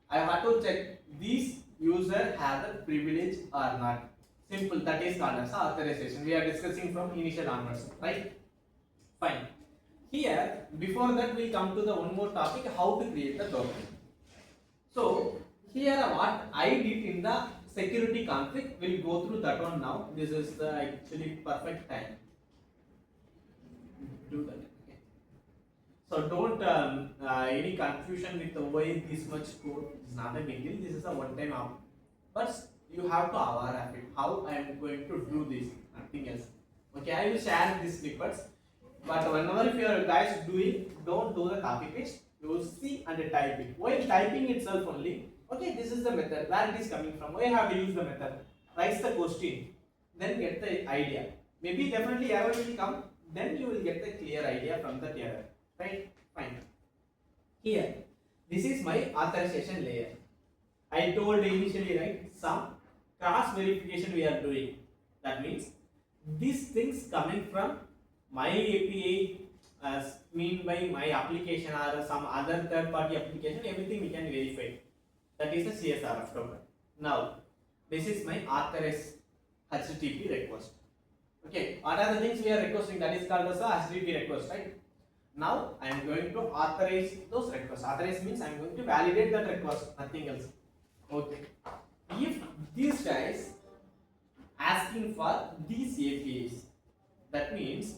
I have to check this user has a privilege or not. Simple. That is called as authorization. We are discussing from initial onwards, right? Fine. Here, before that, we come to the one more topic: how to create the token. So here, what I did in the security config, we'll go through that one now. This is the actually perfect time. Do that. Okay. So don't any confusion with why this much code is not a big deal. This is a one-time app, but you have to aware of it. How I am going to do this? Nothing else. Okay, I will share these snippets. But whenever if you are guys doing, don't do the copy paste. You will see and type it. While typing itself only, okay, this is the method. Where it is coming from? Why have to use the method? Write the question, then get the idea. Maybe definitely error will come. Then you will get the clear idea from that error. Right? Fine. Here, this is my authorization layer. I told initially, right, some cross verification we are doing. That means these things coming from my API, as mean by my application or some other third party application, everything we can verify. That is the CSRF token. Now, this is my authorized HTTP request. Okay, what are the things we are requesting? That is called as a HTTP request, right? Now I am going to authorize those requests. Authorize means I am going to validate that request, nothing else. Okay. If these guys asking for these APIs, that means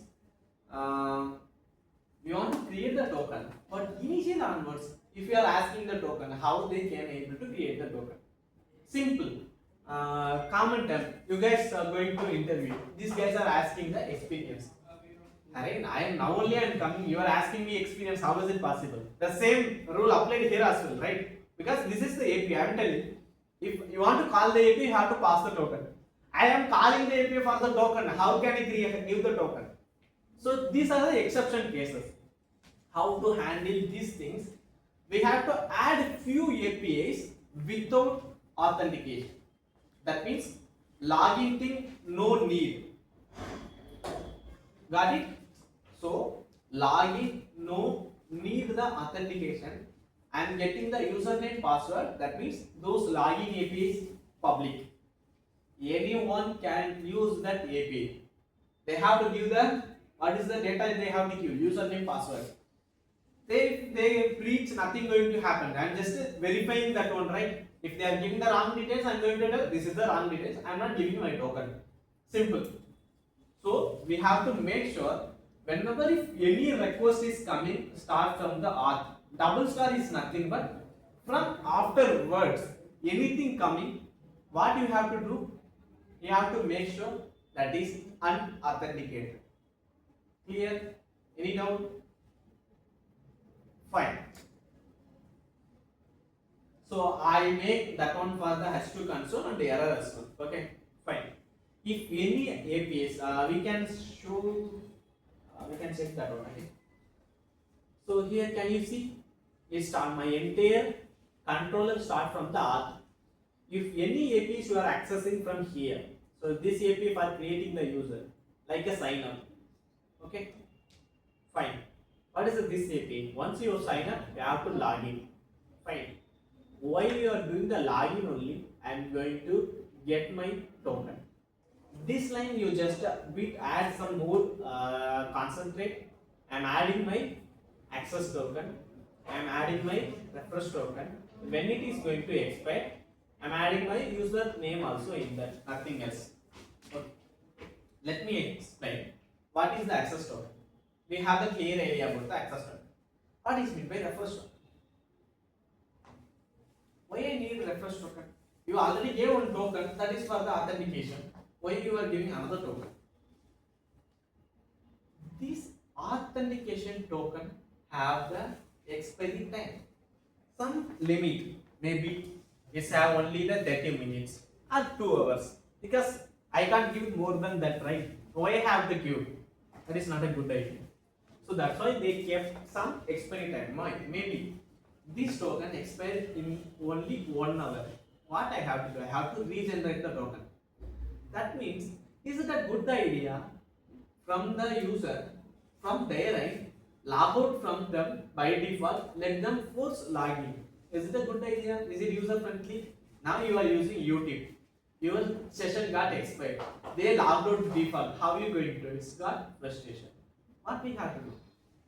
we want to create the token. But initial onwards, if you are asking the token, how they can able to create the token? Simple. Common term. You guys are going to interview. These guys are asking the experience. Alright, I am now only I am coming. You are asking me experience. How is it possible? The same rule applied here as well, right? Because this is the API. I am telling. If you want to call the API, you have to pass the token. I am calling the API for the token. How can I give the token? So these are the exception cases. How to handle these things? We have to add few APIs without authentication. That means login thing no need. Got it? So login no need the authentication. I am getting the username password. That means those login APIs public. Anyone can use that API. They have to give the what is the data they have to give, username password. They breach, nothing going to happen. I am just verifying that one, right? If they are giving the wrong details, I am going to tell this is the wrong details. I am not giving my token. Simple. So we have to make sure whenever if any request is coming, start from the auth. Double star is nothing but from afterwards anything coming, what you have to do? You have to make sure that is unauthenticated. Clear? Any doubt? Fine. So I make the account for the H2 console and the error as well. Okay, fine. If any APIs, we can show, we can check that one. Okay. So here can you see? It start my entire controller start from the auth. If any APIs you are accessing from here, so this API for creating the user, like a sign up. Okay, fine. What is this API? Once you sign up, you have to log in. Fine. While you are doing the login only, I am going to get my token. This line you just bit add some more concentrate. I am adding my access token. I am adding my refresh token. When it is going to expire, I am adding my user name also in that, nothing else. Okay. Let me explain. What is the access token? We have the clear idea about the access token. What is meant by refresh token? Why I need refresh token? You already gave one token that is for the authentication. Why you are giving another token? This authentication token have the expiry time. Some limit, maybe it's have only the 30 minutes or 2 hours. Because I can't give more than that, right? Why I have to give? That is not a good idea. So that's why they kept some expiry time. Maybe this token expired in only 1 hour. What I have to do? I have to regenerate the token. That means, is it a good idea from the user, from their end, log out from them by default, let them force login? Is it a good idea? Is it user friendly? Now you are using UTIP. Your session got expired. They logged out default. How are you going to do? It's got frustration. What we have to do?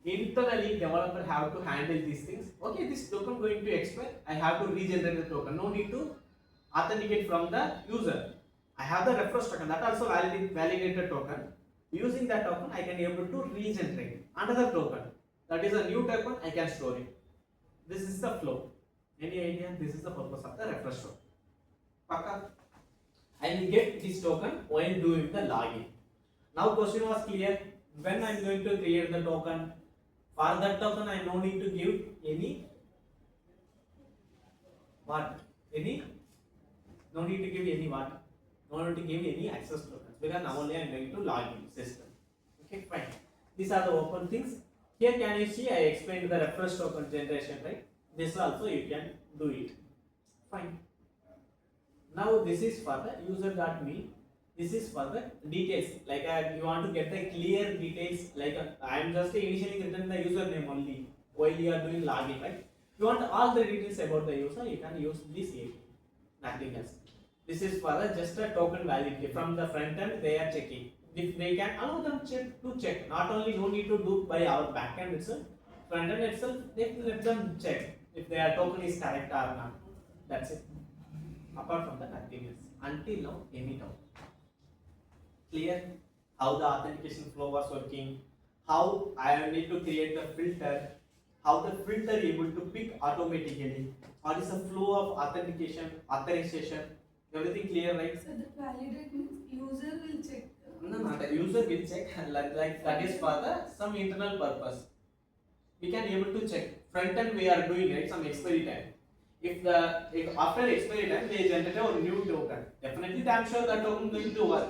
Internally, developer have to handle these things. Okay, this token going to expire. I have to regenerate the token. No need to authenticate from the user. I have the refresh token. That also validated token. Using that token, I can able to regenerate another token. That is a new token. I can store it. This is the flow. Any idea? This is the purpose of the refresh token. Paka. I will get this token while doing the login. Now question was clear. When I am going to create the token, for that token I no need to give any what? Any? No need to give any what? No need to give any access tokens because now only I am going to log in system. Okay, fine. These are the open things. Here can you see I explained the refresh token generation, right? This also you can do it. Fine. Now this is for the user.me. This is for the details. Like you want to get the clear details. Like I am just initially written the username only while you are doing login, right? You want all the details about the user. You can use this API. Nothing else. This is for the just a token validity. From the front end, they are checking. If they can allow them to check. Not only no need to do by our backend itself. Front end itself, they let them check if their token is correct or not. That's it. Apart from that, nothing else. Until now, any doubt? Clear? How the authentication flow was working? How I need to create the filter? How the filter able to pick automatically? What is the flow of authentication, authorization? Everything clear, right? So the validate means user will check. No, the user will check like that is for the some internal purpose. We can able to check. Front end we are doing right some expiry time. If after expiry time they generate a new token, definitely I am sure that token is going to work.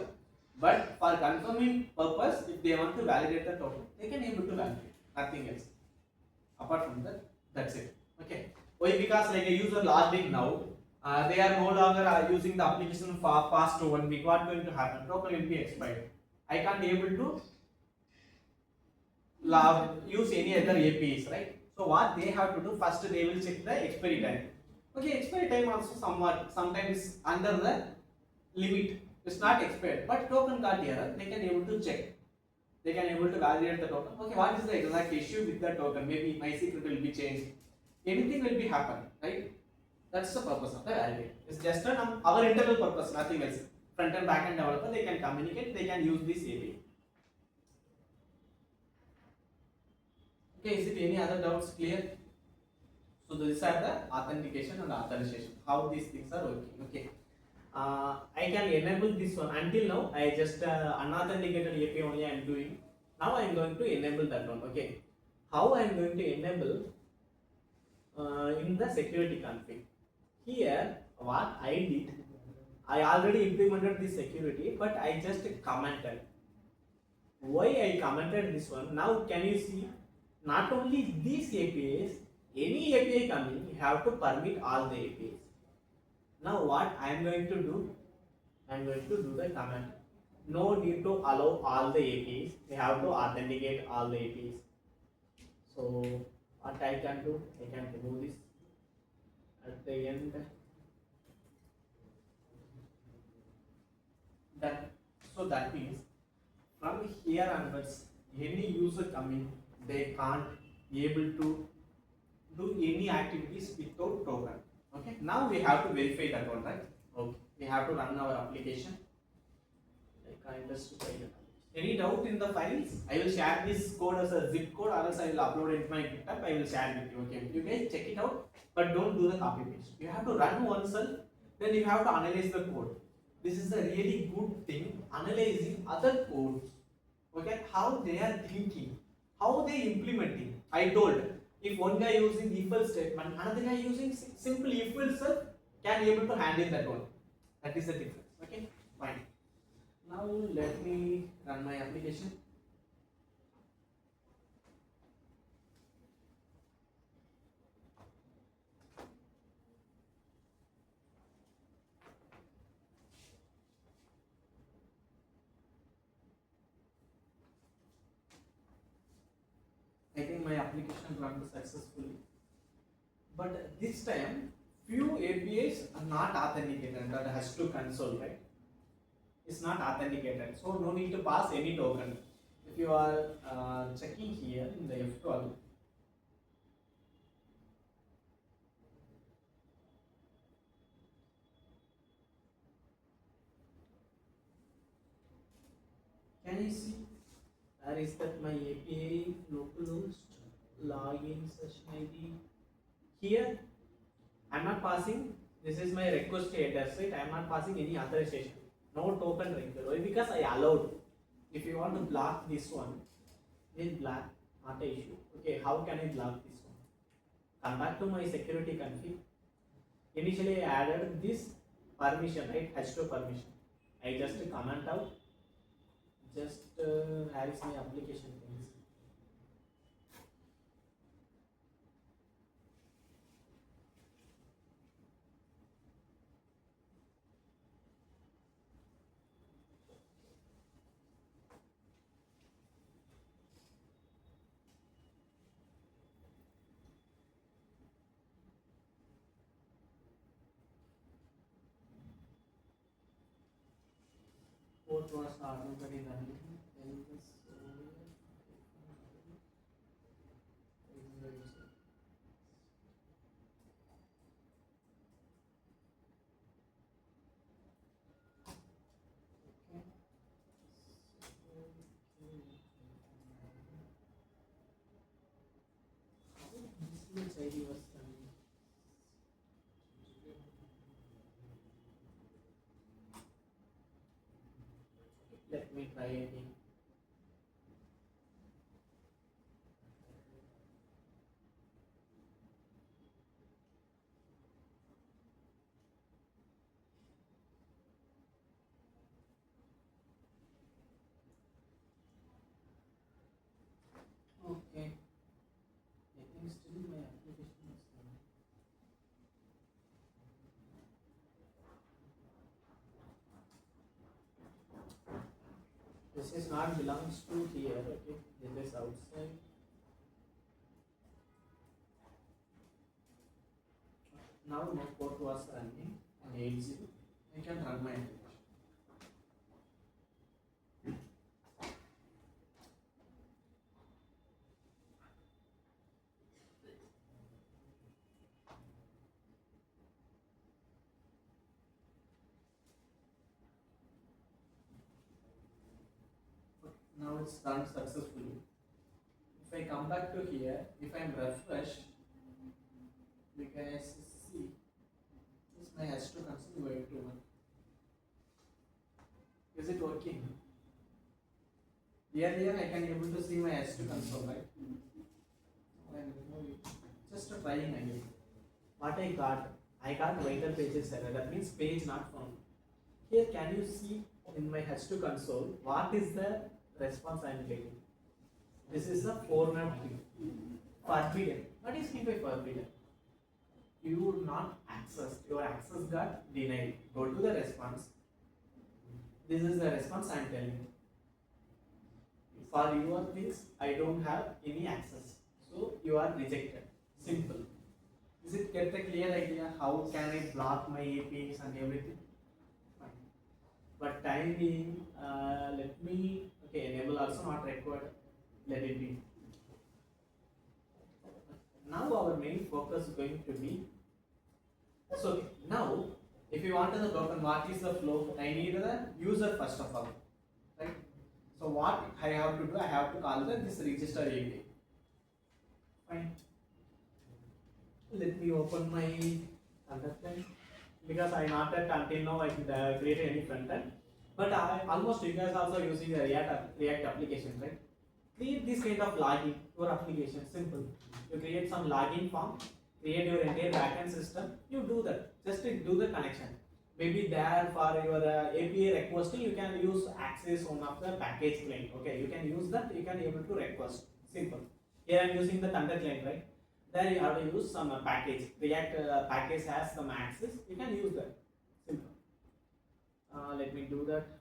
But for confirming purpose, if they want to validate the token, they can able to validate. Nothing else. Apart from that, that's it. Okay. Why? Because like a user logged in now, they are no longer using the application for past 1 week. What going to happen? Token will be expired. I can't able to use any other APIs, right? So what they have to do first, they will check the expiry time. Okay, expiry time also sometimes under the limit. It's not expired, but token got error. They can able to check. They can able to validate the token. Okay, what is the exact issue with the token? Maybe my secret will be changed. Anything will be happen, right? That's the purpose of the validate. It's just our internal purpose, nothing else. Front and back end developer, they can communicate. They can use this API. Okay, is it any other doubts clear? So these are the authentication and authorization. How these things are working. Okay. I can enable this one. Until now, I just unauthenticated API only I am doing. Now I am going to enable that one. Okay. How I am going to enable in the security config. Here, what I did, I already implemented the security, but I just commented. Why I commented this one? Now, can you see? Not only these APIs, any API coming, you have to permit all the APIs. Now, what I am going to do? I am going to do the comment. No need to allow all the APIs. We have to authenticate all the APIs. So, what I can do? I can remove this at the end. That means from here onwards, any user coming, they can't be able to do any activities without token. Okay. Now we have to verify that one, right? Okay. We have to run our application. Like I just any doubt in the files? I will share this code as a zip code, or else I will upload it in my GitHub. I will share with you. Okay. You guys check it out, but don't do the copy paste. You have to run oneself. Then you have to analyze the code. This is a really good thing, analyzing other codes. Okay, how they are thinking, how they implementing. I told, if one guy using if else statement, another guy using simple if else can be able to handle that one. That is the difference. Okay, fine. Now let me run my application. I think my application ran successfully. But this time, few APIs are not authenticated. That has to console, right? It's not authenticated, so no need to pass any token. If you are checking here in the F12, can you see? Where is that my API localhost login session ID? Here, I am not passing. This is my request status, right? I am not passing any authorization. No token required. Why? Because I allowed. If you want to block this one, then block, not an issue. Okay, how can I block this one? Come back to my security config. Initially, I added this permission, right? H2 permission. I just comment out. Just here is my application things. Port was automatically running. This ID was running. Let me try again. Okay. I think still my application is running. This is not belongs to here. Okay. This is outside. Now my port was running on 80. I can run my application. Now it's done successfully. If I come back to here, if I'm refreshed, because see, this my has to consume going to one. Is it working? Here I can able to see my S2 console, right? Just trying again. What I got, I got vital pages error. That means page not found. Here, can you see in my H2 console what is the response I am getting? This is the 4-node forbidden. What is meant by forbidden? You not access. Your access got denied. Go to the response. This is the response I am telling you. For your things, I don't have any access. So you are rejected. Simple. Is it get a clear idea? How can I block my APIs and everything? Fine. But time being, let me, okay, enable also not required. Let it be. Now our main focus is going to be, so okay, now if you want to know what is the flow, I need the user first of all, right? So what I have to do, I have to call this register API. Fine. Let me open my understand because I not that until now I can create any front end, but I almost you guys also using the React application, right? Create this kind of login your application. Simple. You create some login form, create your entire backend system. You do that. Just to do the connection. Maybe there for your API requesting, you can use access one of the package client. Okay, you can use that. You can able to request. Simple. Here I am using the Thunder client, right? There you have to use some package. React package has some access. You can use that. Simple. Let me do that.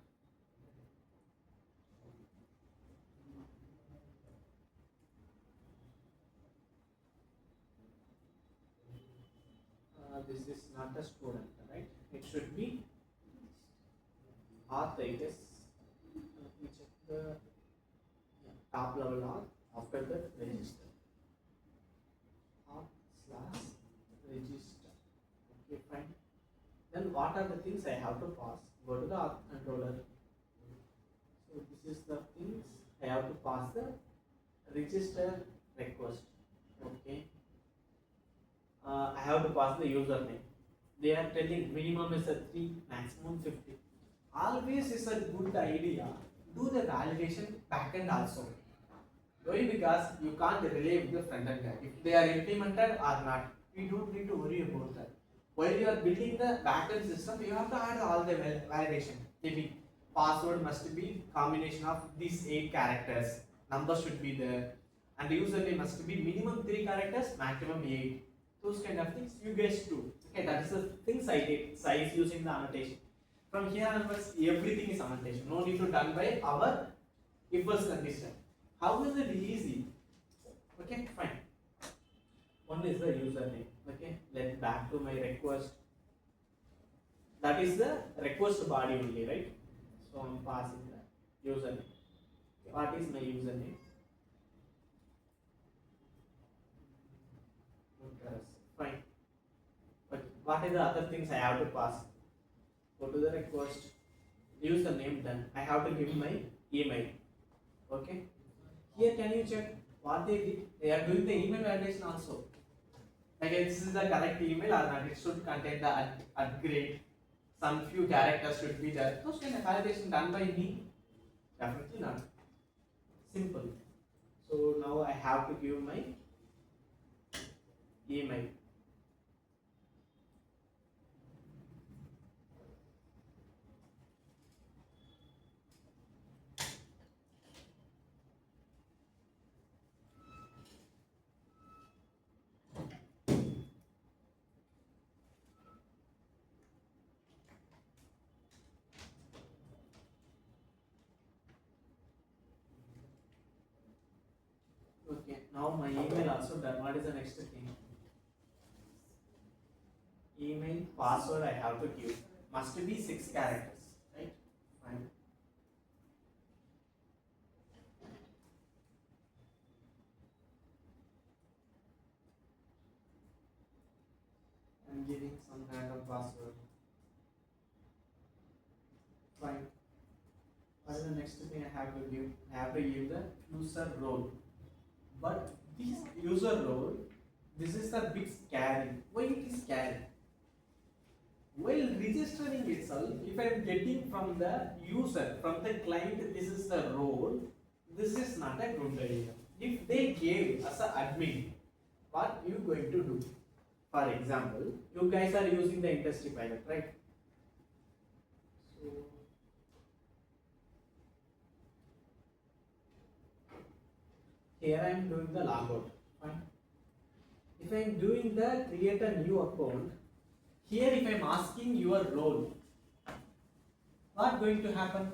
This is not a student, right? It should be auth, I guess. Let me check the top level auth after that register. Auth/register. Okay, fine. Then what are the things I have to pass? Go to the auth controller. So this is the things I have to pass the register request. Okay. I have to pass the username. They are telling minimum is a 3, maximum 50. Always is a good idea. Do the validation backend also. Why? Because you can't rely with the front end guy. If they are implemented or not, we don't need to worry about that. While you are building the backend system, you have to add all the validation. Maybe password must be combination of these 8 characters. Number should be there, and the username must be minimum 3 characters, maximum 8. Those kind of things you guys do. Okay, that is the things I did. Size using the annotation. From here onwards, everything is annotation. No need to done by our if else condition. How is it easy? Okay, fine. One is the username. Okay, then back to my request. That is the request body only, right? So I'm passing the username. What is my username? Fine. But what are the other things I have to pass? Go to the request, use the name done. I have to give my email. Okay. Here can you check what they did? They are doing the email validation also. Like this is the correct email or not? It should contain the upgrade. Some few characters should be there. Those kind of validation done by me? Definitely not. Simple. So now I have to give my email. Okay, now my email also done. What is the next thing? Email password I have to give. Must be 6 characters, right? Fine. I'm giving some kind of password. Fine. What is the next thing I have to give? I have to give the user role. But this user role, this is the big scary. Why it is scary? While registering itself, if I am getting from the user, from the client, this is the role, this is not a good idea. If they gave as an admin, what you going to do? For example, you guys are using the industry pilot, right? So here I am doing the logout. Fine. If I am doing the create a new account, here if I am asking your role, what going to happen?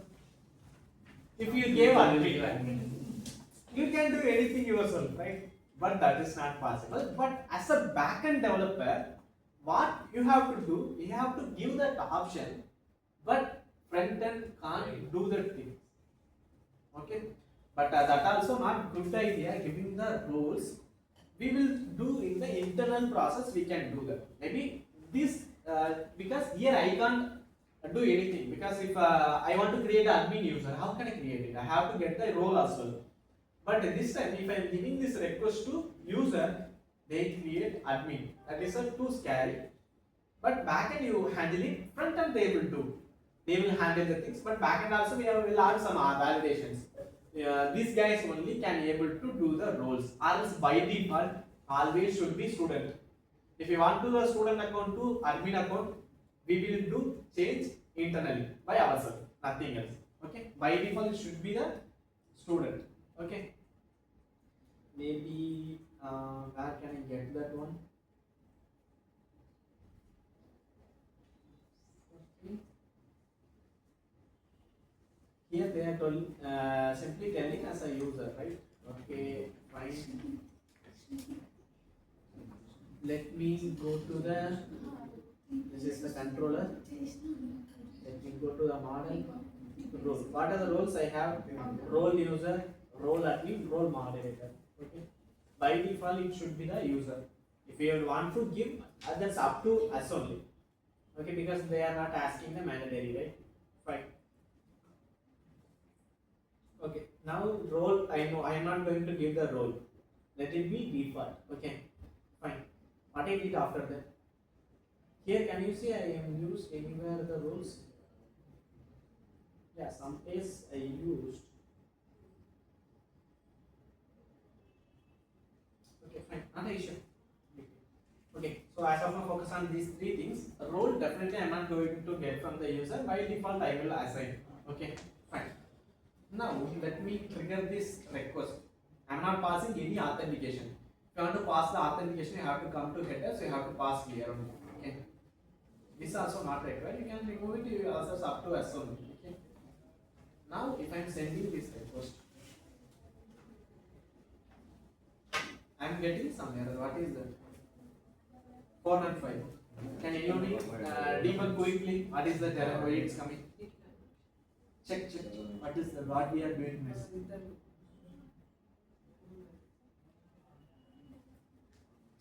If you gave admin, you can do anything yourself, right? But that is not possible. But as a backend developer, what you have to do, you have to give that option, but front end can't do that thing. Okay, but that also not good idea giving the roles. We will do in the internal process. We can do that. Maybe this because here I can't do anything, because if I want to create an admin user, how can I create it? I have to get the role as well. But this time, if I am giving this request to user, they create admin. That is too scary. But backend you handle it, front end they will do. They will handle the things. But backend also will add some validations. These guys only can able to do the roles. Or else by default, always should be student. If you want to do a student account to admin account, we will do change internally by ourselves, nothing else. Okay. By default, it should be the student. Okay. Maybe where can I get that one? Okay. Here they are simply telling as a user, right? Okay, fine. Let me go to the. This is the controller. Let me go to the model. Role. What are the roles I have? Role user, role admin, role moderator. Okay. By default, it should be the user. If you want to give, that's up to us only. Okay, because they are not asking the mandatory, right? Fine. Okay. Now role, I know I am not going to give the role. Let it be default. Okay. Fine. What I did after that? Here, can you see I am used anywhere the roles? Yeah, some place I used. Okay, fine, not an issue. Okay, so as of now, focus on these three things. The role definitely I am not going to get from the user. By default, I will assign. Okay, fine. Now let me trigger this request. I am not passing any authentication. If you want to pass the authentication, you have to come to header, so you have to pass here only. Okay. This is also not required. You can remove it also up to us only. Okay. Now, if I am sending this request, I am getting some error. What is that? 405. Can anyone debug quickly? What is the error? Why it's coming? Check. What is the what we are doing this?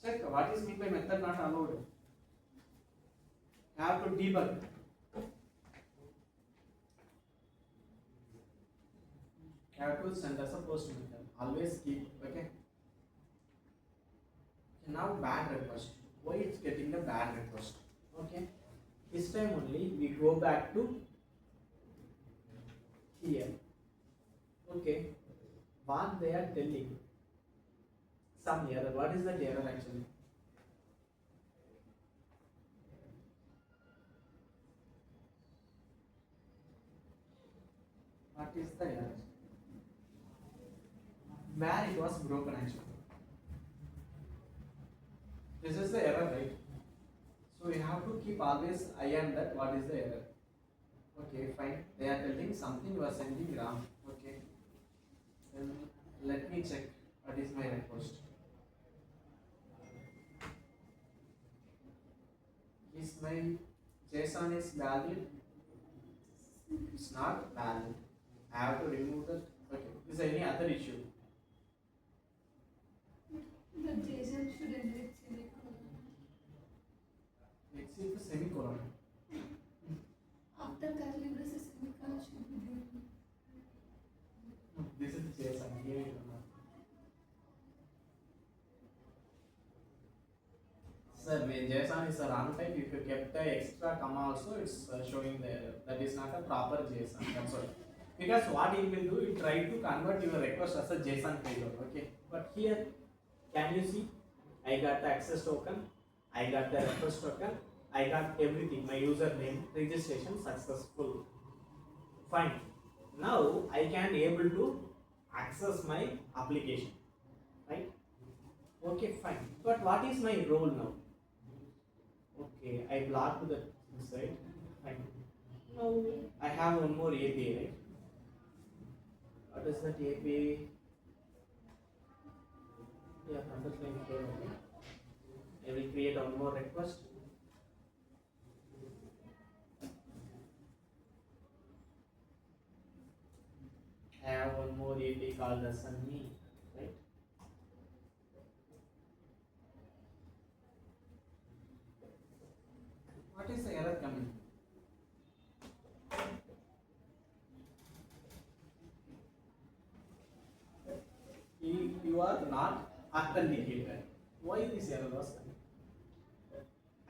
Check. What is meant by method not allowed? I have to debug. I have to send as a post method. Always keep. Okay. Now bad request. Why it's getting the bad request? Okay. This time only we go back to here. Okay. What they are telling? Some error. What is that error actually? What is the error? Where it was broken actually. This is the error, right? So you have to keep always eye on that. What is the error? Okay, fine. They are telling something you are sending wrong. Okay. Then let me check what is my request. Is my JSON is valid? It's not valid. I have to remove that. Okay. Is there any other issue? The JSON should end with semicolon. Exit the semicolon. After curly braces, semicolon should be there. This is JSON. Here you go. Sir, JSON is a wrong type. If you kept the extra comma also, it's showing the error. That is not a proper JSON. That's all. Because what it will do, it try to convert your request as a JSON payload. Okay. But here, can you see? I got the access token. I got the request token, I got everything, my username, registration successful. Fine. Now I can able to access my application, right? Okay, fine. But what is my role now? Okay, I blocked the site. Fine. Now I have one more API, right? What is that API? Yeah, understand here. Okay. I will create one more request. I have one more API called as me, right? What is the error coming? You are not authenticated. Why this error was coming?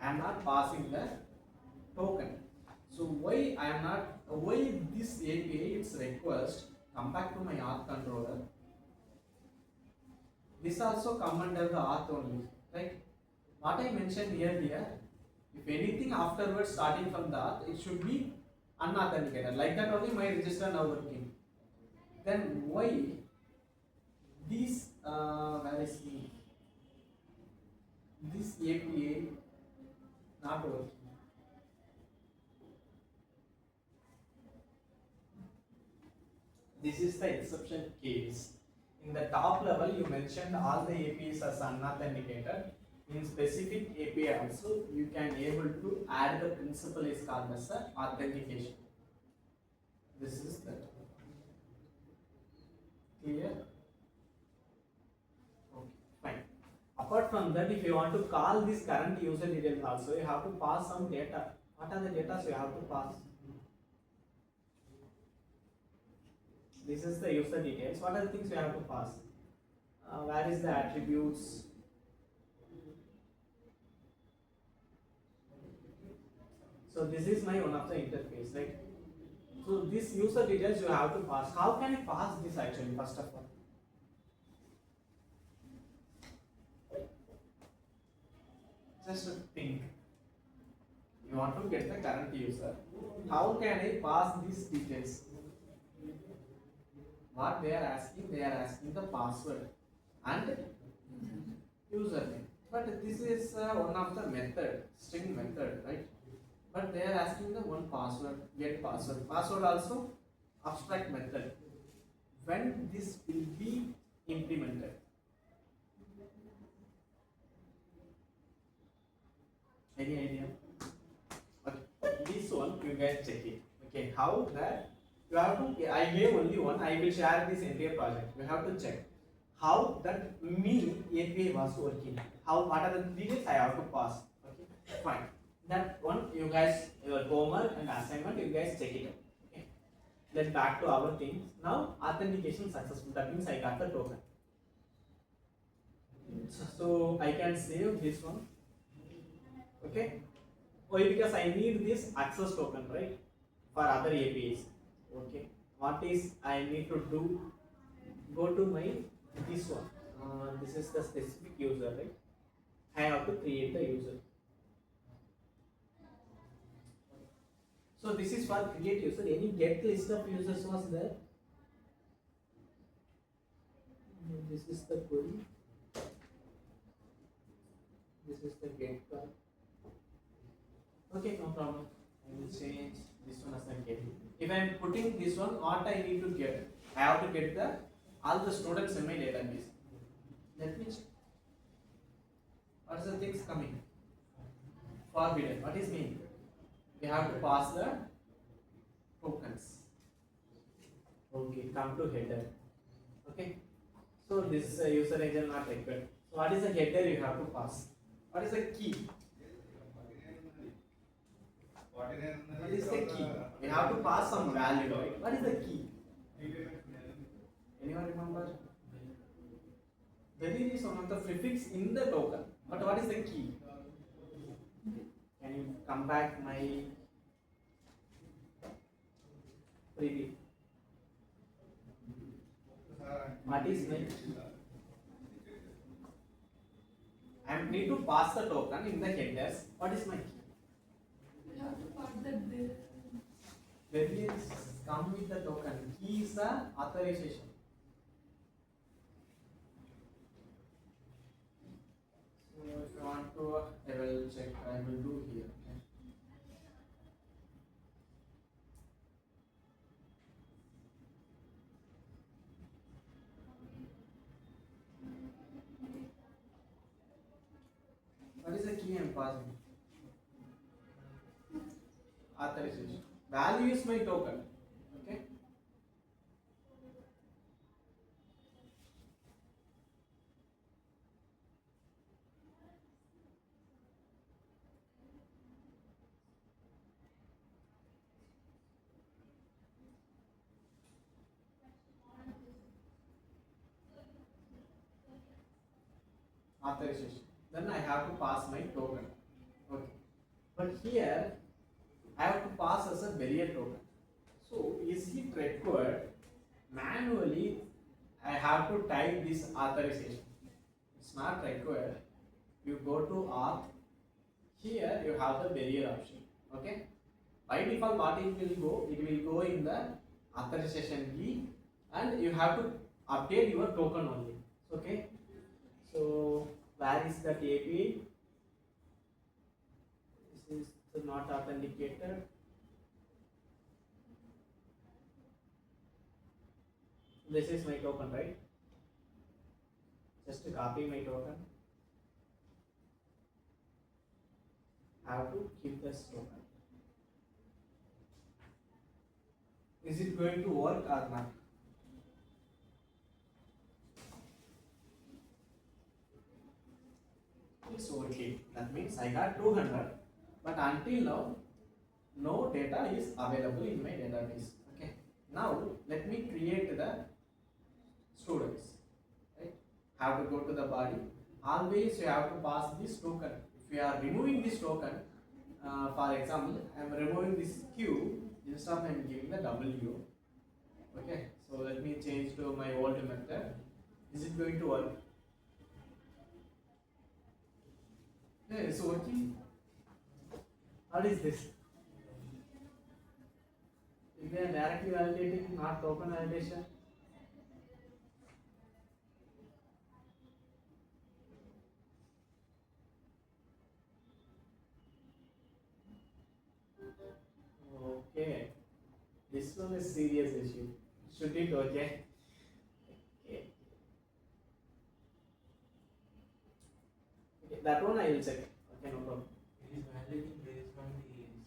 I am not passing the token. So why I am not? Why this API its request come back to my auth controller? This also come under the auth only, right? What I mentioned here, if anything afterwards starting from the auth, it should be unauthenticated. Like that only my register now working. Then why this where is the this API not working? This is the exception case. In the top level, you mentioned all the APIs as unauthenticated. In specific API also, you can able to add the principle is called as authentication. This is that. Clear? Okay, fine. Apart from that, if you want to call this current user details also, you have to pass some data. What are the data you have to pass? This is the user details. What are the things you have to pass? Where is the attributes? So this is my one of the interface, right? So this user details you have to pass. How can I pass this actually? First of all, just think. You want to get the current user. How can I pass these details? What they are asking the password and username. But this is one of the method, string method, right? But they are asking the one password, get password. Password also abstract method. When this will be implemented? Any idea? Okay. This one you guys check it. Okay, how that you have to. I gave only one. I will share this entire project. You have to check how that me API was working. How what are the details I have to pass. Okay, fine. That one you guys your homework and assignment you guys check it out. Okay. Then back to our things. Now authentication successful. That means I got the token. So I can save this one. Okay. Why? Because I need this access token, right? For other APIs. Okay. What is I need to do? Go to my this one. This is the specific user, right? I have to create the user. So this is for create user. Any get list of users was there? This is the query. This is the get card. Okay, no problem. I will change this one as a get. If I am putting this one, what I need to get? I have to get the all the students in my database. That means what is the things coming? Forbidden. What is mean? We have to pass the tokens. Okay, come to header. Okay. So this user agent not required. So what is the header you have to pass? What is the key? What is the key? We have to pass some value, right? What is the key? Anyone remember? There is one of the prefix in the token. But what is the key? Can you come back my preview? What is my key? I am need to pass the token in the headers. What is my key? We have to pass that there. Variables come with the token. Key is the authorization. So if I want to, I will check. I will do here. Okay. What is the key I am passing? Authorization. Value is my token. Okay. Authorization. Then I have to pass my token. Okay. But here I have to pass as a barrier token. So is it required manually? I have to type this authorization. It's not required. You go to auth. Here you have the barrier option. Okay. By default, what it will go? It will go in the authorization key, and you have to update your token only. Okay. So where is that API? This is the not authenticated. This is my token, right? Just to copy my token. I have to keep this token. Is it going to work or not? It's working. That means I got 200, but until now, no data is available in my database. Okay. Now let me create the students. Right. Have to go to the body. Always you have to pass this token. If you are removing this token, for example, I am removing this Q. Instead of I am giving the W. Okay. So let me change to my old method. Is it going to work? Yeah, it's working. What is this? If they are directly validating, not token validation. Okay. This one is serious issue. Should it okay? Okay. Okay. That one I will check. Okay, no problem. It is validating based on the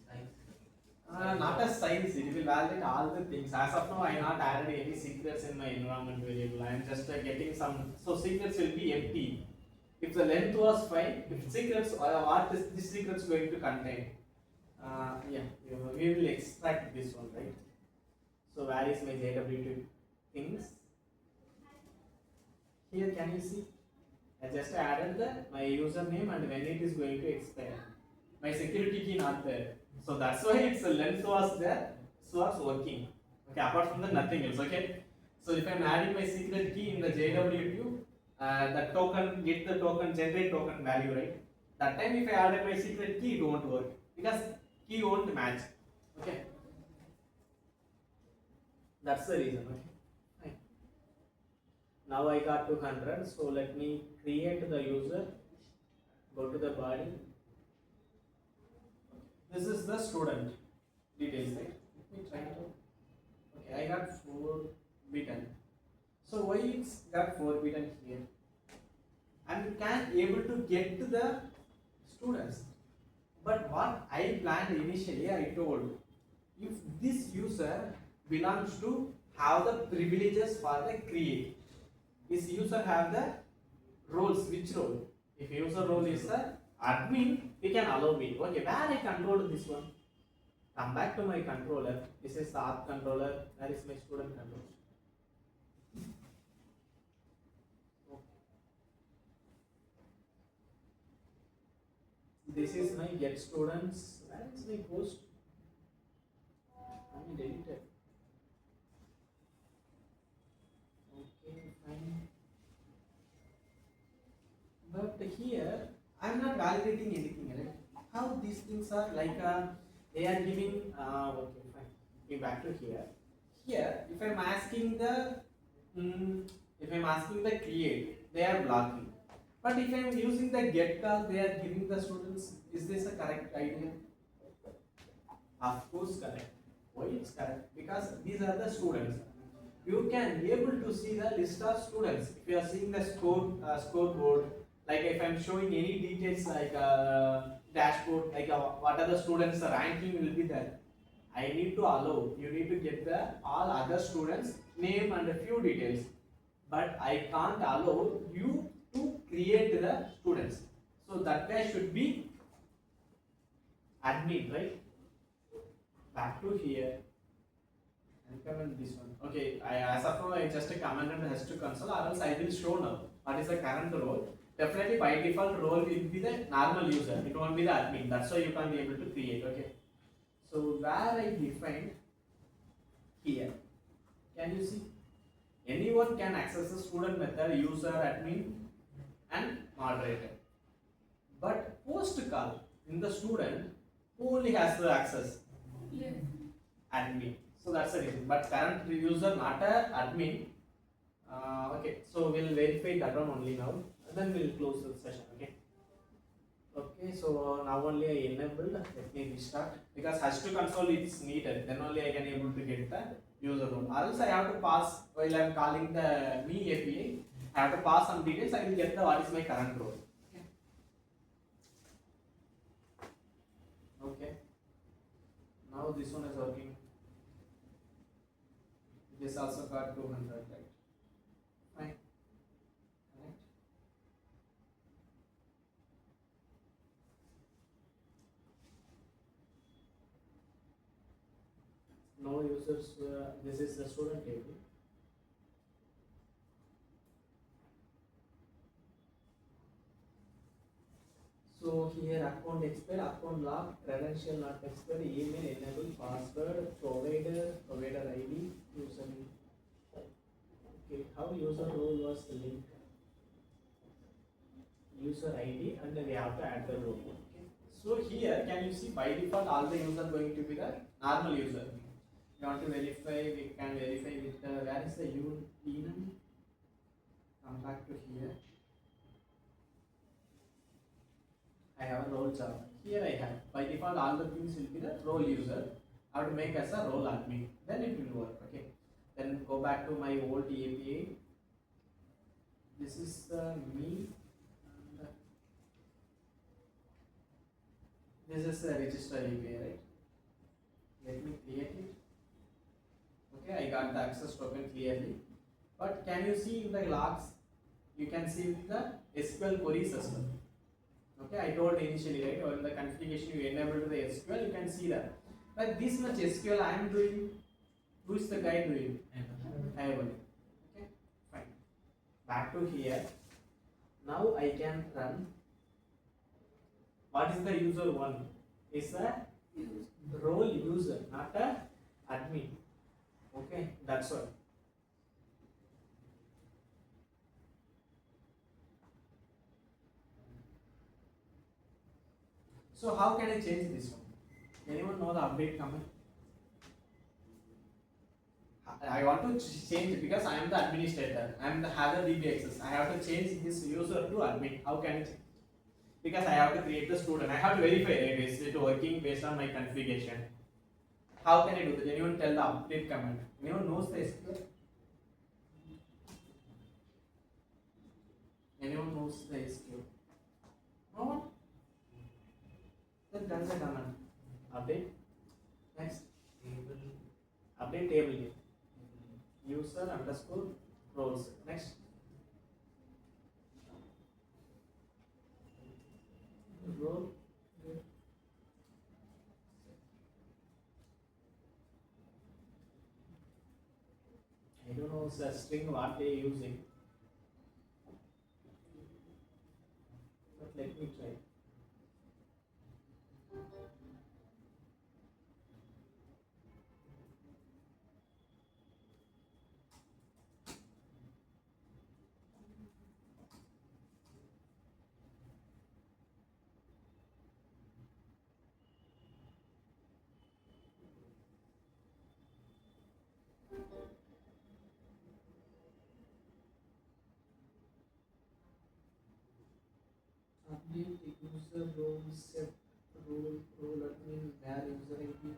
size. Not a size, it will validate all the things. As of now, I have not added any secrets in my environment variable. I am just getting some. So secrets will be empty. If the length was fine, if secrets, what is this secrets going to contain? Yeah, we will extract this one, right? So where is my JWT things? Here, can you see? I just added my username and when it is going to expire. My security key not there. So that's why its length was there, so was working. Okay, apart from that, nothing else. Okay. So if I'm adding my secret key in the JWT, the token, get the token, generate token value, right? That time if I added my secret key, it won't work because key won't match. Okay. That's the reason. Okay. Fine. Now I got 200. So let me create the user. Go to the body. This is the student details, right? Let me try to. Okay, I got 4 bitten. So why it's got 4 bitten here? And can able to get to the students. But what I planned initially, I told if this user belongs to have the privileges for the create. This user have the roles. Which role? If user role is the admin, we can allow me. Okay, where I control this one? Come back to my controller. This is the auth controller. Where is my student controller? This is my get students. Where is my post? Let me delete it. Okay, fine. But here I I'm not validating anything, right? How these things are like they are giving okay fine. Okay, back to here. Here, if I'm asking the create, they are blocking. But if I'm using the get call, they are giving the students. Is this a correct idea? Of course, correct. Why it's correct? Because these are the students. You can be able to see the list of students. If you are seeing the scoreboard, like if I'm showing any details like dashboard, like what are the students, the ranking will be there. I need to allow, you need to get the all other students name and a few details, but I can't allow you to create the students. So that guy should be admin, right? Back to here and comment this one. Okay, as of now I just commented has to console, or else I will show now what is the current role. Definitely by default role will be the normal user, it won't be the admin. That's why you can't be able to create. Okay, so where I defined here, can you see? Anyone can access the student method, user, admin, and moderator. But post call in the student, who only has the access? Yes. Admin. So that's the reason. But current user not a admin. Okay, so we'll verify that one only now. And then we'll close the session. Okay. Okay, so now only I enabled. Let me restart because hash to console is needed. Then only I can able to get the user role. Or else I have to pass while I am calling the me API. I have to pass some details. I will get the what is my current role. Okay. Okay. Now this one is working. This also got 200, right? Fine. Connect. No users. This is the student table. So here account expired, account locked, credential not expired, email enabled, password, provider ID, user name. Okay, how user role was linked? User ID and then we have to add the role. Okay. So here can you see by default all the user going to be the normal user. You want to verify, we can verify with where is the enum? Come back to here. I have a role Java. Here I have by default all the things will be the role user. I have to make as a role admin. Then it will work. Okay. Then go back to my old API. This is me. And this is the register API, right? Let me create it. Okay, I got the access token clearly. But can you see in the logs? You can see the SQL queries as well. Okay, I told initially, right, or in the configuration you enable the SQL, you can see that. But this much SQL I am doing, who is the guy doing? I am. Okay, fine. Back to here. Now I can run. What is the user one? Is a role user, not a admin. Okay, that's all. So how can I change this one? Anyone know the update command? I want to change it because I am the administrator. I am the other DB access. I have to change this user to admin. How can I change? Because I have to create the student. I have to verify it. Is it working based on my configuration? How can I do that? Anyone tell the update command? Anyone knows the SQL? Anyone knows the SQL? No one? Then run the command. Update. Next. Table. Update table name. User underscore roles. Next. Role. I don't know the string what they are using. But let me try. user role set role admin where user ID.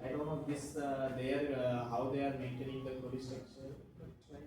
I don't know this how they are maintaining the query structure. Let's try.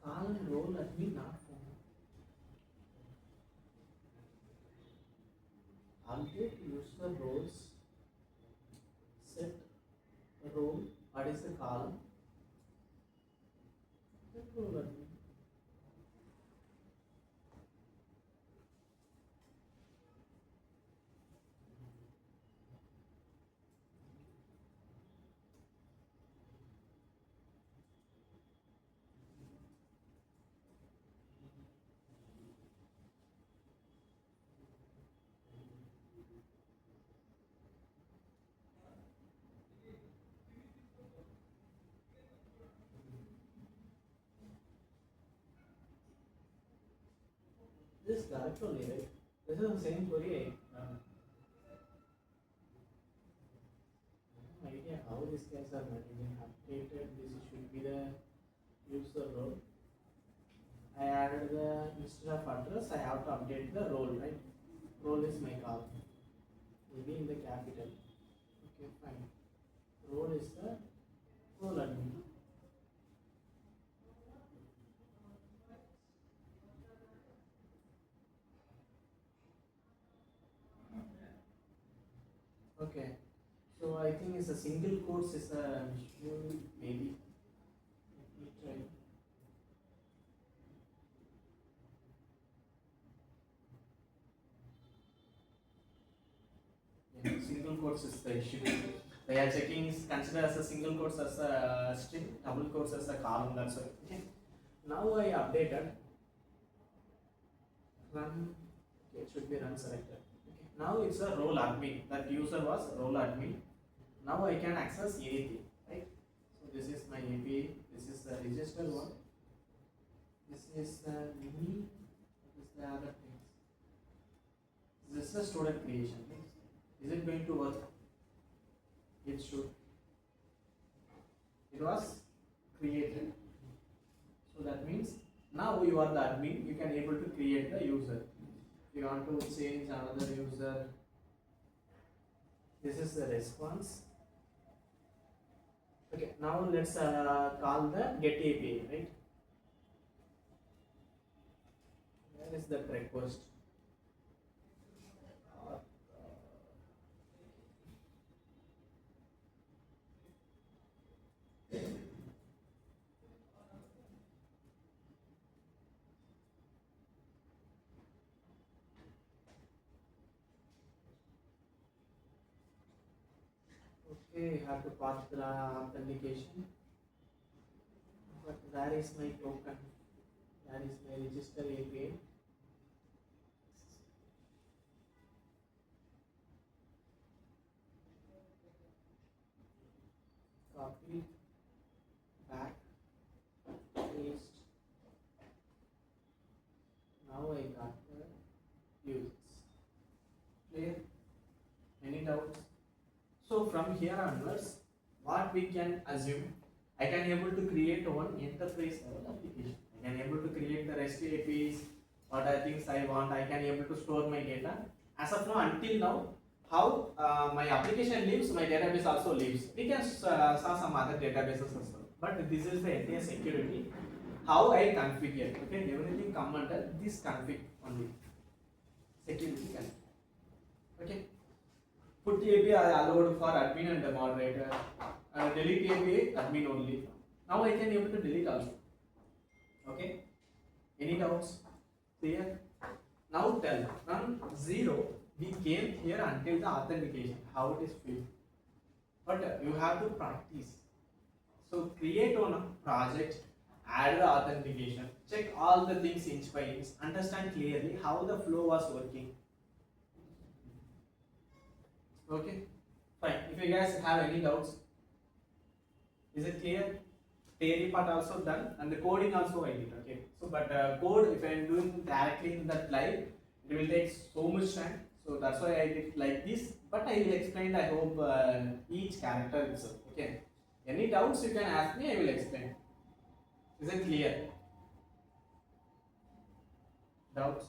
Call role admin not found. Update user roles set role. What is the call? Set role admin. This is correct only, right? This is the same query. No idea how these guys are managing. Updated. This should be the user role. I added the instead of address, I have to update the role, right? Role is my call. Maybe in the capital. Okay, fine. Role is the role admin. Okay. So I think it's a single quotes is a issue, maybe. Let me try. Yeah, single quotes is the issue. They are checking is considered as a single quotes as a string, double quotes as a column. That's why. Okay. Now I updated. Run. Okay, it should be run selected. Okay. Now it's a role admin. That user was role admin. Now I can access anything, right? So this is my API. This is the register one. This is the mini. This is the other things. This is the student creation. Is it going to work? It should. It was created. So that means now you are the admin. You can able to create the user. If you want to change another user, this is the response. Okay, now let's call the get API, right? Where is that request? Okay, have to pass the authentication. But where is my token? Where is my register API? Copy, back, paste. Now I got the users. Clear? Any doubts? So from here onwards, what we can assume, I can able to create one enterprise level application. I can able to create the REST APIs, what are things I want. I can able to store my data. As of now, until now, how my application lives, my database also lives. We can saw some other databases as well. But this is the entire security. How I configure. Okay, everything come under this config only. Security config. Okay. Put API allowed for admin and the moderator. Delete API admin only. Now I can able to delete also. Okay. Any doubts? Clear? Now tell from 0 we came here until the authentication. How it is filled? but you have to practice. So create on a project, add the authentication, check all the things inch by inch, understand clearly how the flow was working. Okay, fine. If you guys have any doubts, is it clear? Theory part also done and the coding also I did. Okay, so but code if I am doing directly in that live, it will take so much time. So that's why I did like this. But I will explain. I hope each character itself. Okay. Any doubts you can ask me. I will explain. Is it clear? Doubts?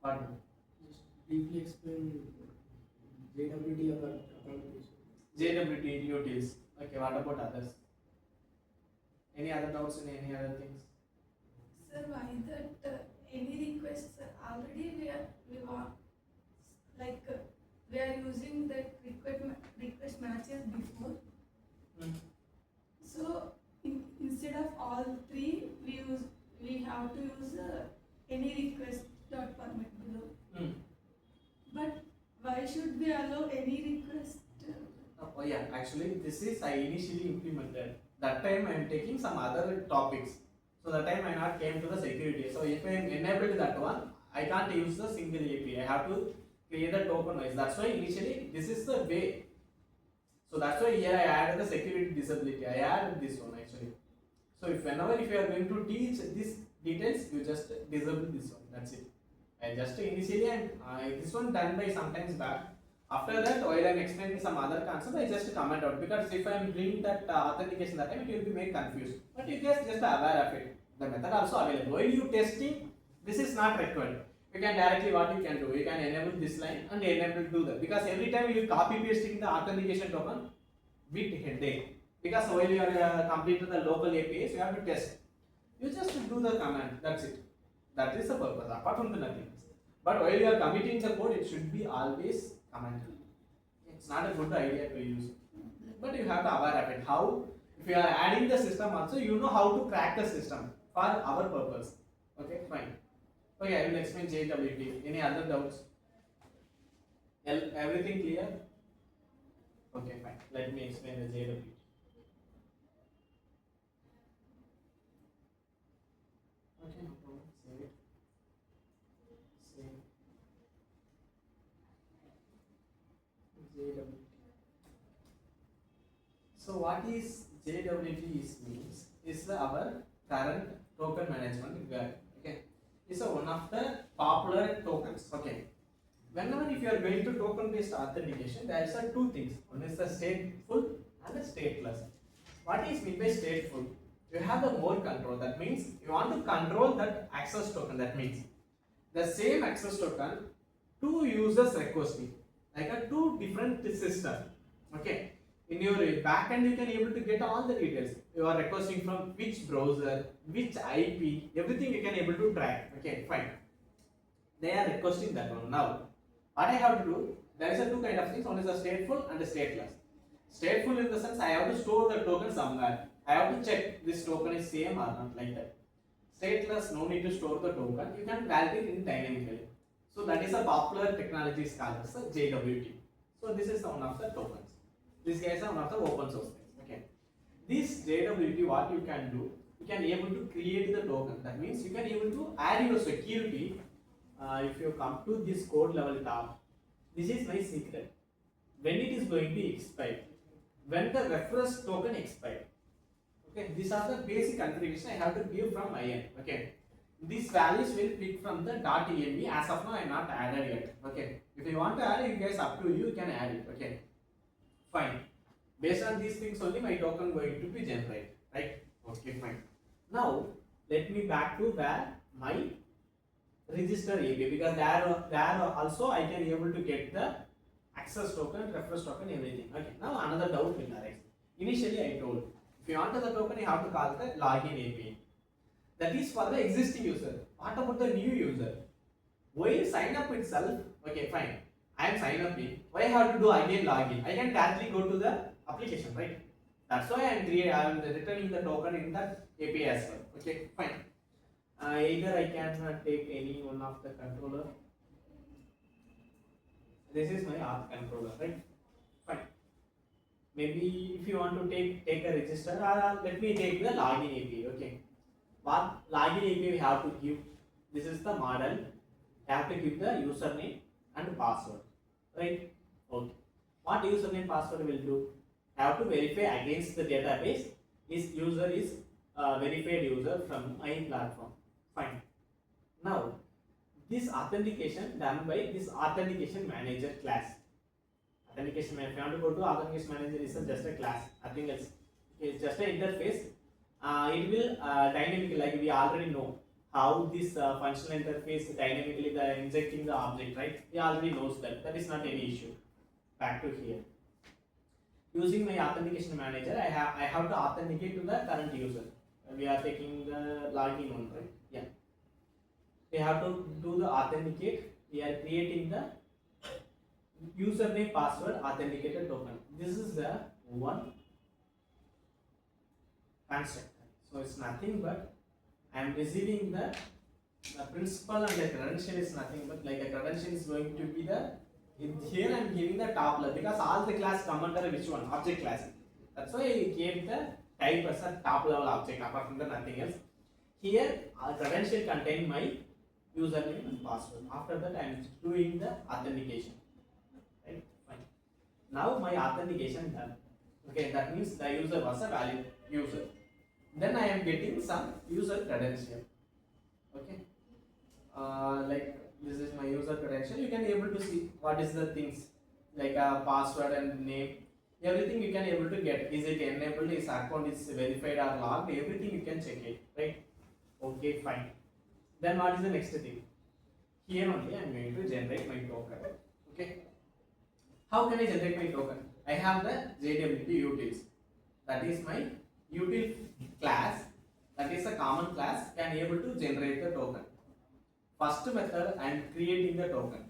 Pardon. Just briefly explain JWT or authentication. JWT utils. Okay. What about others? Any other doubts in any other things? Sir, why that any requests already we want like we are using that request matches before. So instead of all three, we have to use any request dot permit below. But why should we allow any request? Oh yeah, actually this is I initially implemented. That time I am taking some other topics. So that time I not came to the security. So if I enabled that one, I can't use the single API. I have to create the token wise. That's why initially this is the way. So that's why here I added the security disability. I added this one actually. So if whenever if you are going to teach these details, you just disable this one. That's it. I just initially and this one done by sometimes back. After that, while I am explaining some other concept, I just comment out because if I am doing that authentication that time, it will be made confused. But you guys just aware of it. The method also available. While you testing, this is not required. You can directly what you can do. You can enable this line and enable do that because every time you copy pasting the authentication token, bit headache. Because while you are completing the local APIs, you have to test. You just do the command. That's it. That is the purpose. Apart from the nothing. But while you are committing the code, it should be always commented. It's not a good idea to use. But you have to aware of it. How? If you are adding the system also, you know how to crack the system for our purpose. Okay, fine. Okay, I will explain JWT. Any other doubts? Everything clear? Okay, fine. Let me explain the JWT. Okay, no problem. Save it. Save. JWT. So what is JWT means is our current token management guide. Okay, it's one of the popular tokens. Okay, whenever if you are going to token based authentication, there are two things. One is the stateful and the stateless. What is meant by stateful? You have the more control. That means you want to control that access token. That means the same access token, two users requesting, like a two different system. Okay, in your backend you can able to get all the details. You are requesting from which browser, which IP, everything you can able to track. Okay, fine. They are requesting that one. Now, what I have to do? There is a two kind of things. One is a stateful and a stateless. Stateful in the sense I have to store the token somewhere. I have to check this token is same or not, like that. Stateless, no need to store the token. You can validate it dynamically. So that is a popular technology is called as a JWT. So this is one of the tokens. These guys are one of the open source things. Okay. This JWT, what you can do, you can able to create the token. That means you can able to add your security. If you come to this code level tab, this is my secret. When it is going to expire, when the reference token expire. Okay, these are the basic configuration I have to give from my end. Okay, these values will pick from the .env. As of now, I am not added yet. Okay, if you want to add it, you guys up to you. You can add it. Okay, fine. Based on these things only, my token going to be generated. Right? Okay, fine. Now let me back to where my register API, because there also I can able to get the access token, reference token, everything. Okay. Now another doubt will arise. Initially I told, if you want the token, you have to call the login API. That is for the existing user. What about the new user? While sign up itself, okay, fine. I am sign up in. Why I have to do again login? I can directly go to the application, right? That's why I am returning the token in that API as well. Okay, fine. Either I can take any one of the controller. This is my auth controller, right? Fine. Maybe if you want to take a register, let me take the login API. Okay, what login API we have to give? This is the model. You have to give the username and password, right? Okay. What username password will do? Have to verify against the database. This user is a verified user from my platform. Fine. Now, this authentication done by this authentication manager class. Authentication manager. If you want to go to authentication manager, is just a class. Nothing else. It's just an interface. It will dynamically, like we already know how this functional interface dynamically injecting the object, right? We already knows that. That is not any issue. Back to here. Using my authentication manager, I have to authenticate to the current user. We are taking the login one, right? Yeah. We have to do the authenticate. We are creating the username password authenticated token. This is the one constructor. So it's nothing but I am receiving the principal and the credential is nothing but like a credential is going to be the here I am giving the top level because all the class come under which one? Object class. That's why I gave the type as a top level object apart from the nothing else. Here credential contain my username and password. After that I am doing the authentication. Right? Fine. Now my authentication done. Okay, that means the user was a valid user. Then I am getting some user credential. Okay. Like this is my user credential. You can able to see what is the things like a password and name. Everything you can able to get. Is it enabled? Is account is verified or logged? Everything you can check it. Right? Okay, fine. Then what is the next thing? Here only I am going to generate my token. Okay. How can I generate my token? I have the JWT utils. That is my util class. That is a common class can able to generate the token. First method I am creating the token.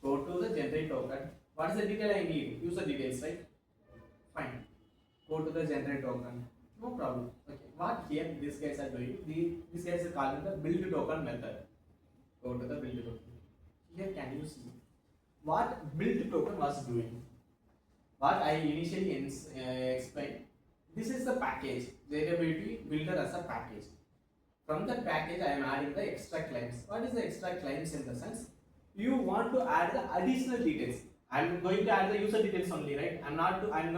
Go to the generate token. What is the detail I need? User details, right? Fine. Go to the generate token. No problem. Okay. What here these guys are doing? These guys are calling the build token method. Go to the build token. Here can you see what build token was doing? What I initially explained. This is the package. JWT builder as a package. From that package, I am adding the extra claims. What is the extra claims in the sense? You want to add the additional details. I am going to add the user details only, right? I'm not going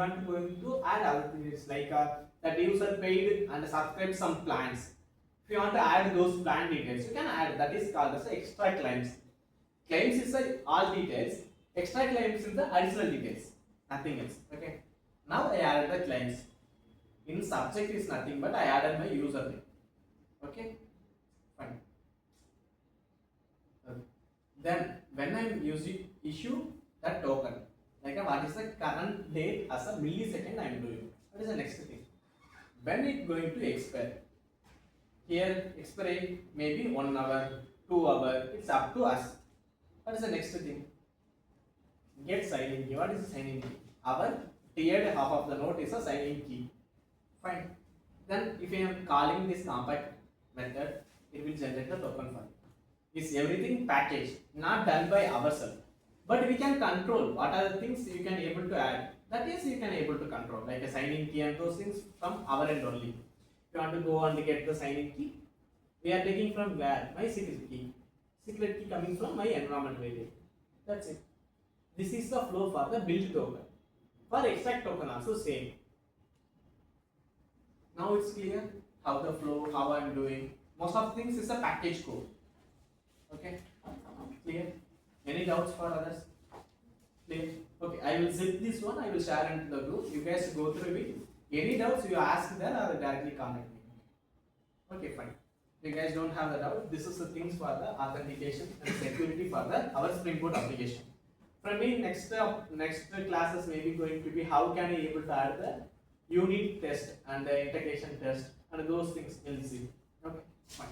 to add other details like that user paid and subscribed some plans. If you want to add those plan details, you can add. That is called as extra claims. Claims is all details. Extra claims is the additional details. Nothing else. Okay. Now I added the claims. In subject is nothing but I added my username. Okay, fine. Then when I am using issue that token, like what is the current date as a millisecond I am doing. What is the next thing? When it going to expire? Here expiry maybe 1 hour, 2 hour. It's up to us. What is the next thing? Get signing key. What is the signing key? Our tiered half of the note is a signing key. Fine. Then if I am calling this compact method, it will generate the token file. Is everything packaged, not done by ourselves. But we can control what are the things you can able to add. That is you can able to control, like a signing key and those things from our end only. If you want to go and get the signing key, we are taking from where? My secret key. Secret key coming from my environment variable. That's it. This is the flow for the build token. For extract token also same. Now it's clear how the flow, how I am doing. Most of things is a package code. Okay, clear? Any doubts for others? Clear? Okay, I will zip this one. I will share into the group. You guys go through it. Any doubts you ask there or directly contact me. Okay, fine. If you guys don't have the doubt, this is the things for the authentication and security for the our Spring Boot application. From me, next classes may be going to be how can I able to add the unit test and the integration test and those things we'll see. Okay, fine.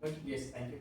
Okay, yes, thank you.